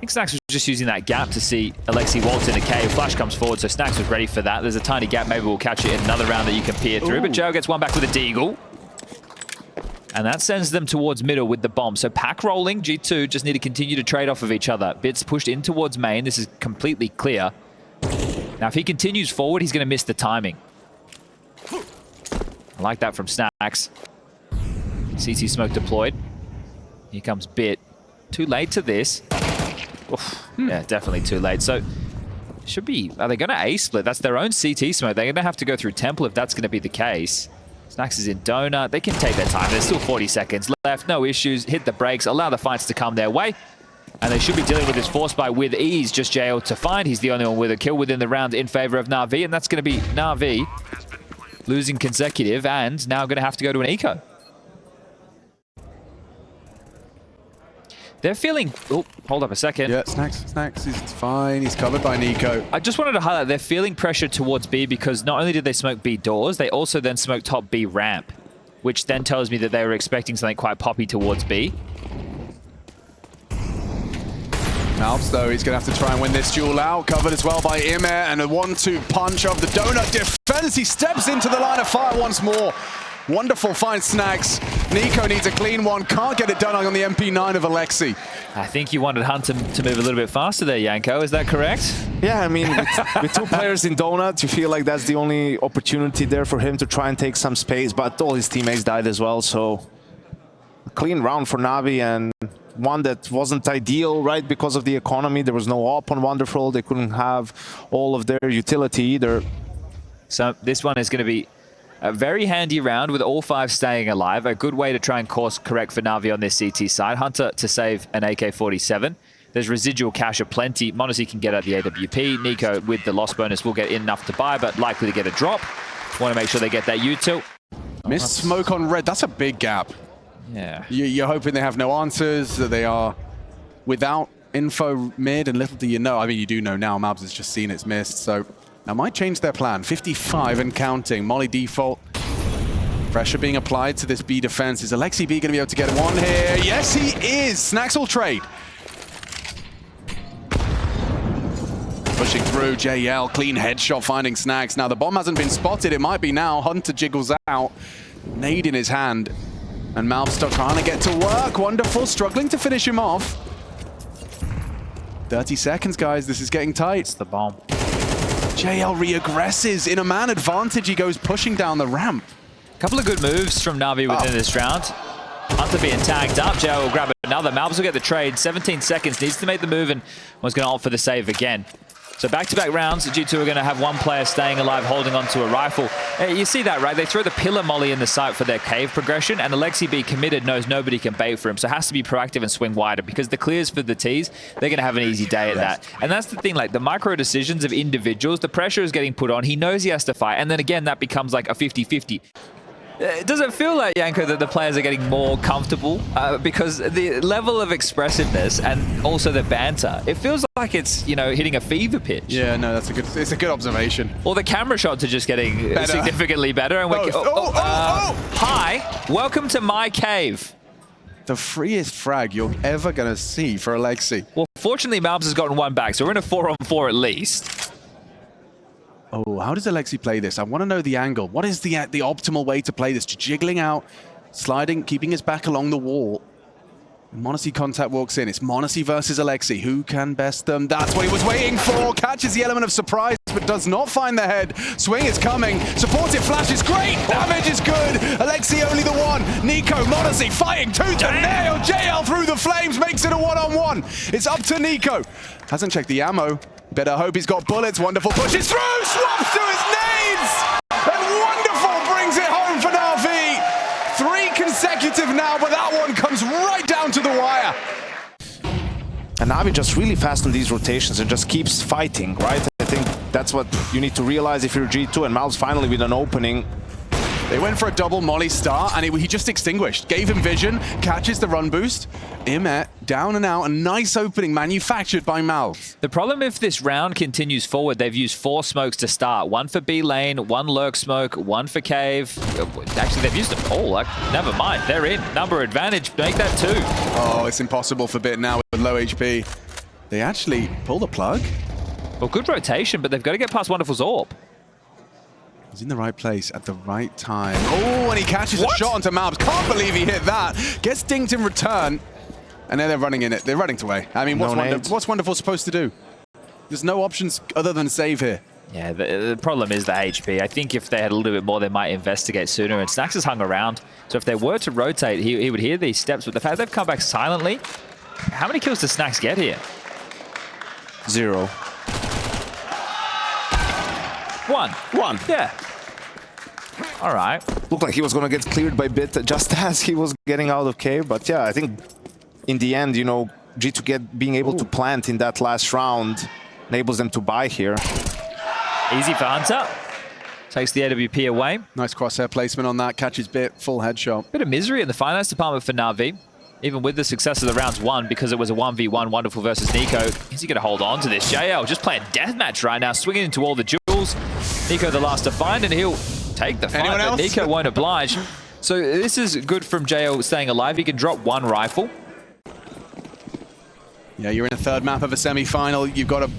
think Snacks was just using that gap to see Alexi waltz in a cave. Flash comes forward, so Snax was ready for that. There's a tiny gap. Maybe we'll catch it in another round that you can peer through. But Joe gets one back with a deagle. And that sends them towards middle with the bomb. So pack rolling, G2 just need to continue to trade off of each other. Bits pushed in towards main. This is completely clear. Now, if he continues forward, he's going to miss the timing. I like that from Snax. CT smoke deployed. Here comes Bit. Too late to this. Oof. Yeah, definitely too late. So, should be... Are they going to A-split? That's their own CT smoke. They're going to have to go through Temple if that's going to be the case. Snax is in donut. They can take their time. There's still 40 seconds left. No issues. Hit the brakes. Allow the fights to come their way. And they should be dealing with this force buy with ease. Just JL to find. He's the only one with a kill within the round in favor of NAVI. And that's going to be NAVI losing consecutive and now going to have to go to an eco. They're feeling... Oh, hold up a second. Yeah, Snax, he's fine. He's covered by Nico. I just wanted to highlight they're feeling pressure towards B because not only did they smoke B doors, they also then smoked top B ramp, which then tells me that they were expecting something quite poppy towards B. Malbs, though, he's going to have to try and win this duel out. Covered as well by Imer, and a 1-2 punch of the donut defense. He steps into the line of fire once more. Wonderful find, Snax. Nico needs a clean one. Can't get it done on the MP9 of Alexi. I think you wanted Hunter to move a little bit faster there, Yanko. Is that correct? Yeah, I mean, with two players in donut, you feel like that's the only opportunity there for him to try and take some space, but all his teammates died as well, so a clean round for Navi, and one that wasn't ideal, right, because of the economy. There was no op on Wonderful. They couldn't have all of their utility either. So this one is going to be a very handy round with all 5 staying alive. A good way to try and course correct for Navi on this CT side. Hunter to save an AK-47. There's residual cash aplenty. m0NESY can get at the AWP. Nico with the loss bonus will get in enough to buy, but likely to get a drop. Want to make sure they get that util. Missed smoke on red. That's a big gap. Yeah. You're hoping they have no answers, that they are without info mid, and little do you know. I mean, you do know now. Mabs has just seen it's missed, so that might change their plan. 55 and counting. Molly default. Pressure being applied to this B defense. Is Alexi B going to be able to get one here? Yes, he is. Snax will trade. Pushing through, JL, clean headshot finding Snax. Now the bomb hasn't been spotted. It might be now. Hunter jiggles out. Nade in his hand. And Malb still trying to get to work. Wonderful, struggling to finish him off. 30 seconds, guys. This is getting tight. It's the bomb. JL re-aggresses. In a man advantage, he goes pushing down the ramp. Couple of good moves from Navi within this round. Hunter being tagged up. JL will grab another. Malbs will get the trade. 17 seconds. Needs to make the move and was going to opt for the save again. So back-to-back rounds, G2 are going to have one player staying alive, holding onto a rifle. You see that, right? They throw the pillar molly in the site for their cave progression, and Alexi B committed knows nobody can bait for him, so has to be proactive and swing wider, because the clears for the Ts, they're going to have an easy day at that. And that's the thing, like the micro decisions of individuals, the pressure is getting put on, he knows he has to fight, and then again, that becomes like a 50-50. Does it feel like, Yanko, that the players are getting more comfortable? Because the level of expressiveness and also the banter, it feels like it's, you know, hitting a fever pitch. Yeah, no, it's a good observation. Or the camera shots are just getting significantly better. And we're, hi, welcome to my cave. The freest frag you're ever going to see for Alexi. Well, fortunately, Malbs has gotten one back, so we're in a 4-on-4 at least. Oh, how does Alexi play this? I want to know the angle. What is the optimal way to play this? Jiggling out, sliding, keeping his back along the wall. m0NESY contact walks in. It's m0NESY versus Alexi. Who can best them? That's what he was waiting for. Catches the element of surprise, but does not find the head. Swing is coming. Supportive flash is great. Damage is good. Alexi only the one. Nico, m0NESY fighting tooth and nail. JL through the flames makes it a one-on-one. It's up to Nico. Hasn't checked the ammo. Better hope he's got bullets. Wonderful pushes through. Swaps to his nades. And Wonderful brings it home for NAVI. 3 consecutive now, but that one comes right down to the wire. And Navi just really fast on these rotations and just keeps fighting, right? I think that's what you need to realize if you're G2, and Malbs finally with an opening. They went for a double molly start, and he just extinguished. Gave him vision, catches the run boost. Imet down and out, a nice opening manufactured by Malbs. The problem if this round continues forward, they've used 4 smokes to start. 1 for B lane, 1 lurk smoke, 1 for cave. Actually, they've used them all. Never mind, they're in. Number advantage, make that 2. Oh, it's impossible for Bit now with low HP. They actually pull the plug. Well, good rotation, but they've got to get past Wonderful's AWP. He's in the right place at the right time. Oh, and he catches a shot onto Malbs. Can't believe he hit that. Gets dinged in return. And then they're running in it. They're running away. I mean, what's Wonderful supposed to do? There's no options other than save here. Yeah, the problem is the HP. I think if they had a little bit more, they might investigate sooner. And Snax has hung around. So if they were to rotate, he would hear these steps. But the fact they've come back silently, how many kills does Snax get here? 0. 1. Yeah. All right. Looked like he was going to get cleared by Bit just as he was getting out of cave. But yeah, I think in the end, you know, G2 being able to plant in that last round enables them to buy here. Easy for Hunter. Takes the AWP away. Nice crosshair placement on that. Catches Bit. Full headshot. Bit of misery in the finance department for NAVI. Even with the success of the rounds won, because it was a 1v1 Wonderful versus Nico. Is he going to hold on to this? JL just playing deathmatch right now, swinging into all the jewels. Nico the last to find, and he'll take the fight, but Nico won't oblige. So this is good from JL staying alive. He can drop 1 rifle. Yeah, you're in a third map of a semi-final. You've got to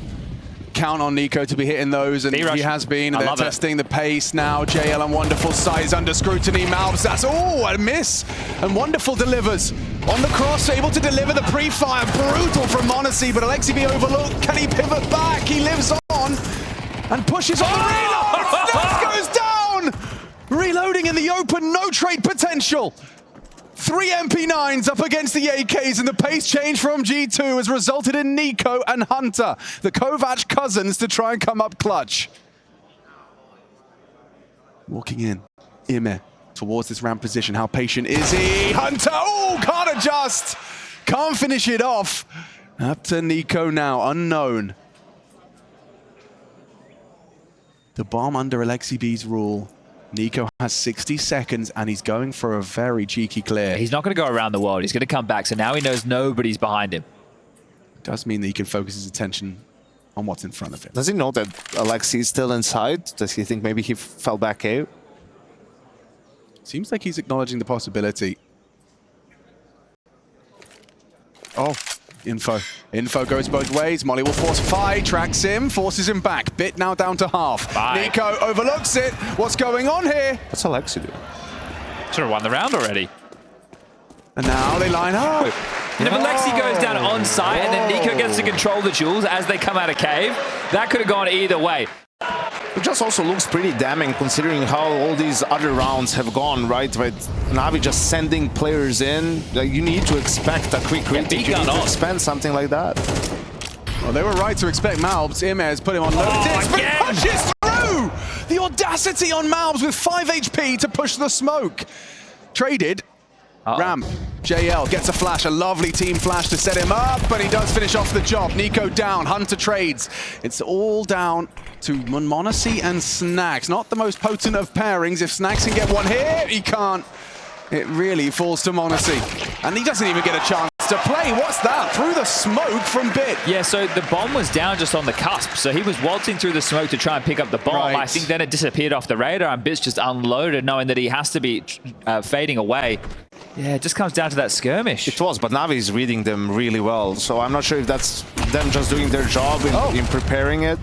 count on Nico to be hitting those, and he has been. They're testing the pace now. JL and Wonderful size under scrutiny. Malbs, that's a miss, and Wonderful delivers on the cross, able to deliver the pre-fire. Brutal from m0NESY, but Alexi B overlooked. Can he pivot back? He lives on and pushes on the reload. Snax goes down. Reloading in the open, no trade potential. 3 MP9s up against the AKs, and the pace change from G2 has resulted in Nico and Hunter, the Kovac cousins, to try and come up clutch. Walking in, Ime towards this ramp position. How patient is he? Hunter, oh, can't adjust. Can't finish it off. Up to Nico now, unknown. The bomb under Alexi B's rule. Nico has 60 seconds, and he's going for a very cheeky clear. He's not going to go around the world. He's going to come back, so now he knows nobody's behind him. Does mean that he can focus his attention on what's in front of him. Does he know that Alexi is still inside? Does he think maybe he fell back out? Seems like he's acknowledging the possibility. Oh, info. Info goes both ways. Molly will force a fight, tracks him, forces him back. Bit now down to half. Nico overlooks it. What's going on here? What's Alexi doing? Should have won the round already. And now they line up. And if Alexi goes down on site and then Nico gets to control the jewels as they come out of cave, that could have gone either way. It just also looks pretty damning considering how all these other rounds have gone, right? But NAVI just sending players in. You need to expect a quick retake. You need to expect something like that. Well, they were right to expect Malbs. Ime has put him on notice, but he pushes through! The audacity on Malbs with 5 HP to push the smoke. Traded. Ramp. JL gets a flash, a lovely team flash to set him up, but he does finish off the job. Nico down, Hunter trades. It's all down to m0NESY and Snax. Not the most potent of pairings. If Snax can get one here, he can't. It really falls to m0NESY. And he doesn't even get a chance to play. What's that? Through the smoke from Bit. Yeah, so the bomb was down just on the cusp. So he was waltzing through the smoke to try and pick up the bomb. Right. I think then it disappeared off the radar and Bit's just unloaded, knowing that he has to be fading away. Yeah, it just comes down to that skirmish. It was, but NAVI is reading them really well. So I'm not sure if that's them just doing their job in preparing it.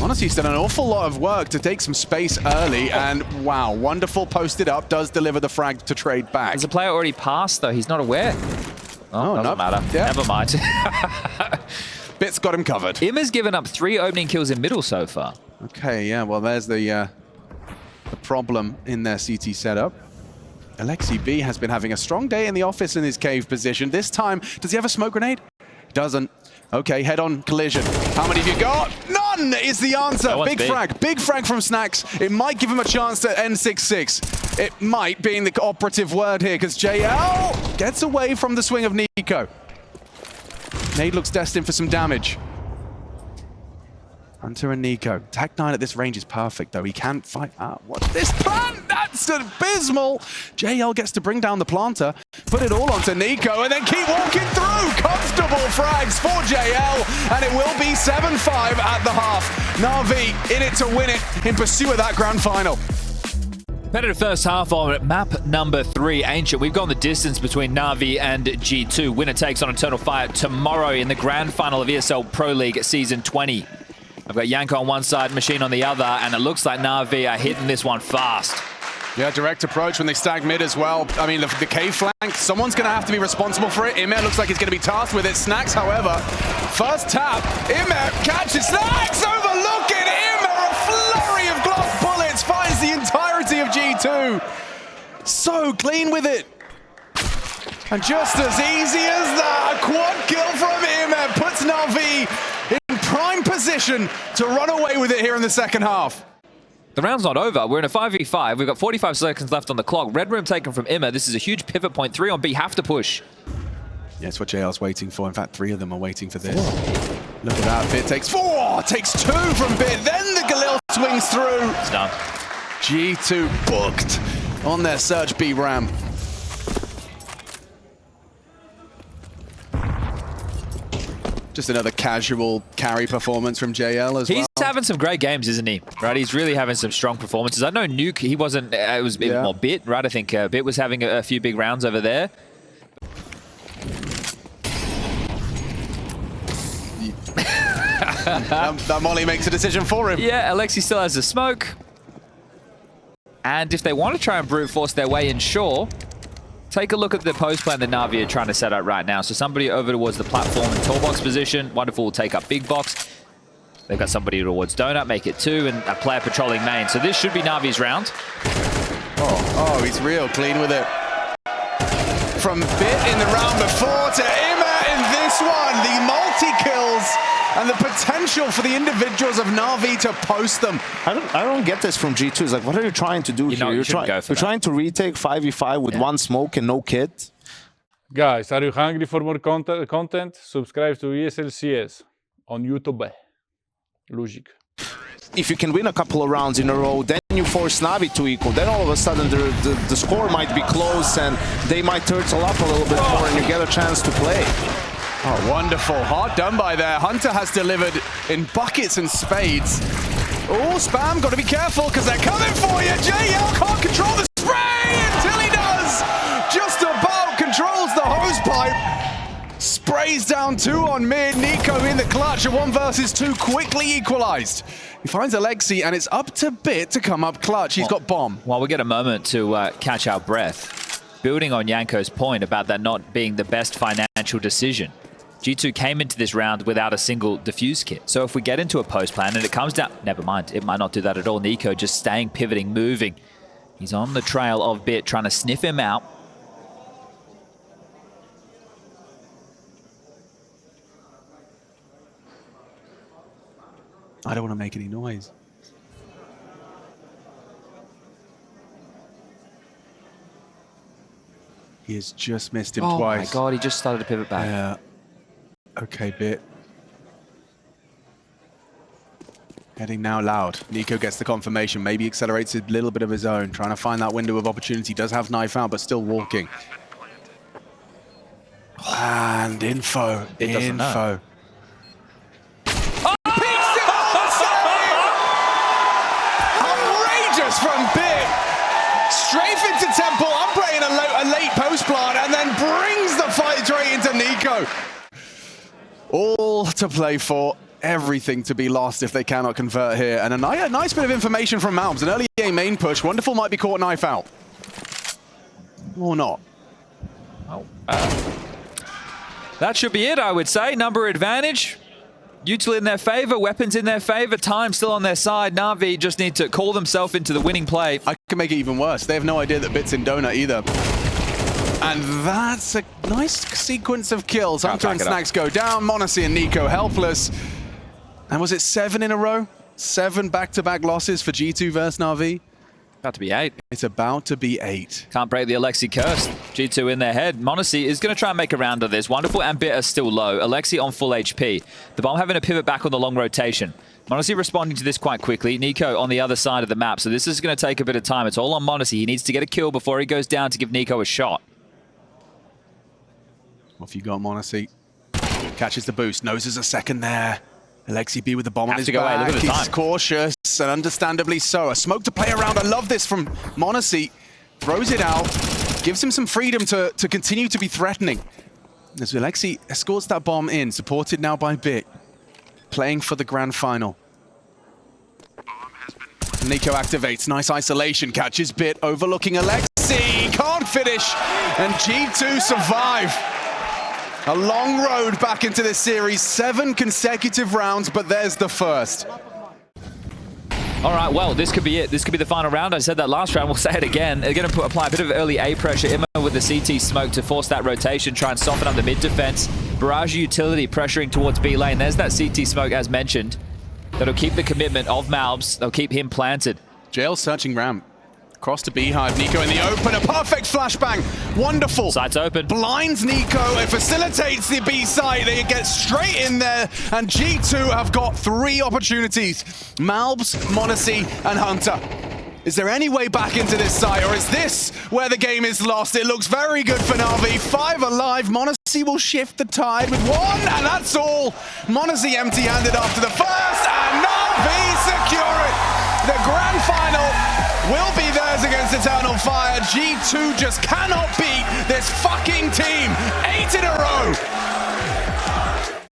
Honestly, he's done an awful lot of work to take some space early, and wow, Wonderful posted up, does deliver the frag to trade back. There's a player already passed, though. He's not aware. Oh, doesn't matter. Yeah. Never mind. Bit's got him covered. Ima's given up 3 opening kills in middle so far. Okay, yeah, well, there's the problem in their CT setup. Alexi B has been having a strong day in the office in his cave position. This time, does he have a smoke grenade? Doesn't. Okay, head-on collision. How many have you got? None is the answer. Big frag from Snax. It might give him a chance to end 6-6. It might, being the operative word here, because JL gets away from the swing of Nico. Nade looks destined for some damage. Hunter and Nico. Tag 9 at this range is perfect, though. He can't fight. What's this plan? That's abysmal. JL gets to bring down the planter, put it all onto Nico, and then keep walking through. Comfortable frags for JL, and it will be 7-5 at the half. NAVI in it to win it in pursuit of that grand final. Competitive first half on map number 3, Ancient. We've gone the distance between NAVI and G2. Winner takes on Eternal Fire tomorrow in the grand final of ESL Pro League Season 20. I've got Yanko on one side, Machine on the other, and it looks like NAVI are hitting this one fast. Yeah, direct approach when they stag mid as well. I mean, the K flank, someone's going to have to be responsible for it. Imer looks like he's going to be tasked with it. Snacks, however, first tap. Imer catches Snacks, overlooking Imer. A flurry of Glock bullets finds the entirety of G2. So clean with it. And just as easy as that, a quad kill from Imer puts NAVI in prime position to run away with it here in the second half. The round's not over. We're in a 5v5. We've got 45 seconds left on the clock. Red room taken from Imer. This is a huge pivot point. 3 on B have to push. Yeah, it's what JL's waiting for. In fact, 3 of them are waiting for this. Look at that. Bit takes 4. Takes 2 from Bit. Then the Galil swings through. It's done. G2 booked on their Surge B ramp. Just another casual carry performance from JL as well. He's having some great games, isn't he? Right, he's really having some strong performances. I know Nuke, he wasn't, it was a bit more Bit, right? I think Bit was having a few big rounds over there. that Molly makes a decision for him. Yeah, Alexi still has the smoke. And if they want to try and brute force their way in, sure. Take a look at the post plan that NAVI are trying to set up right now. So somebody over towards the platform and tall box position. Wonderful will take up big box. They've got somebody towards donut, make it 2, and a player patrolling main. So this should be NAVI's round. Oh, he's real clean with it. From Bit in the round before to Imer in this one. The multi-kills and the potential for the individuals of NAVI to post them. I don't get this from G2. It's like, what are you trying to do here? You're trying to retake 5v5 with one smoke and no kit. Guys, are you hungry for more content? Subscribe to ESL CS on YouTube. Logic. If you can win a couple of rounds in a row, then you force NAVI to equal. Then all of a sudden the score might be close and they might turtle up a little bit more and you get a chance to play. Oh, wonderful. Hard done by there. Hunter has delivered in buckets and spades. Oh, Spam, got to be careful because they're coming for you. JL can't control the spray until he does. Just about controls the hose pipe. Sprays down 2 on mid. Nico in the clutch. A 1 versus 2 quickly equalized. He finds Alexi and it's up to Bit to come up clutch. He's got bomb. While we get a moment to catch our breath, building on Yanko's point about that not being the best financial decision. G2 came into this round without a single defuse kit. So if we get into a post plan and it comes down, never mind, it might not do that at all. Nico just staying, pivoting, moving. He's on the trail of Bit, trying to sniff him out. I don't want to make any noise. He has just missed him twice. Oh my god, he just started to pivot back. Yeah. Okay, Bit. Heading now loud. Nico gets the confirmation. Maybe accelerates a little bit of his own. Trying to find that window of opportunity. Does have knife out, but still walking. And info. Info. Outrageous from Bit. Strafe into Temple. I'm playing a late post plant and then brings the fight straight into Nico. All to play for, everything to be lost if they cannot convert here. And a nice bit of information from Malms. An early A main push. Wonderful might be caught knife out. Or not. Oh, that should be it, I would say. Number advantage. Util in their favor, weapons in their favor, time still on their side. NAVI just need to call themselves into the winning play. I can make it even worse. They have no idea that Bit's in donut either. And that's a nice sequence of kills. Hunter and Snacks go down. Monacy and Nico helpless. And was it 7 in a row? 7 back-to-back losses for G2 versus NAVI. About to be 8. It's about to be 8. Can't break the Alexi curse. G2 in their head. Monacy is going to try and make a round of this. Wonderful and Bit are still low. Alexi on full HP. The bomb having a pivot back on the long rotation. Monacy responding to this quite quickly. Nico on the other side of the map. So this is going to take a bit of time. It's all on Monacy. He needs to get a kill before he goes down to give Nico a shot. Off you go, Monacy. Catches the boost. Knows there's a second there. Alexi B with the bomb on his back. Look at the time. He's cautious. and understandably so. A smoke to play around. I love this from m0NESY. Throws it out, gives him some freedom to continue to be threatening. As Alexi escorts that bomb in, supported now by Bit, playing for the grand final. Nico activates, nice isolation, catches Bit, overlooking Alexi, can't finish, and G2 survive. A long road back into this series, 7 consecutive rounds, but there's the first. All right, well, this could be it. This could be the final round. I said that last round. We'll say it again. They're going to apply a bit of early A pressure. Immo with the CT smoke to force that rotation, try and soften up the mid defense. Barrage utility pressuring towards B lane. There's that CT smoke, as mentioned. That'll keep the commitment of Malbs. They'll keep him planted. Jail searching ramp. Cross to Beehive. Nico in the open. A perfect flashbang. Wonderful. Side's open. Blinds Nico. It facilitates the B side. They get straight in there. And G2 have got 3 opportunities. Malbs, m0NESY, and Hunter. Is there any way back into this side, or is this where the game is lost? It looks very good for NAVI. 5 alive. m0NESY will shift the tide with 1, and that's all. m0NESY empty-handed after the first, and NAVI secure it. The grand final will be theirs against Eternal Fire. G2 just cannot beat this fucking team. 8 in a row.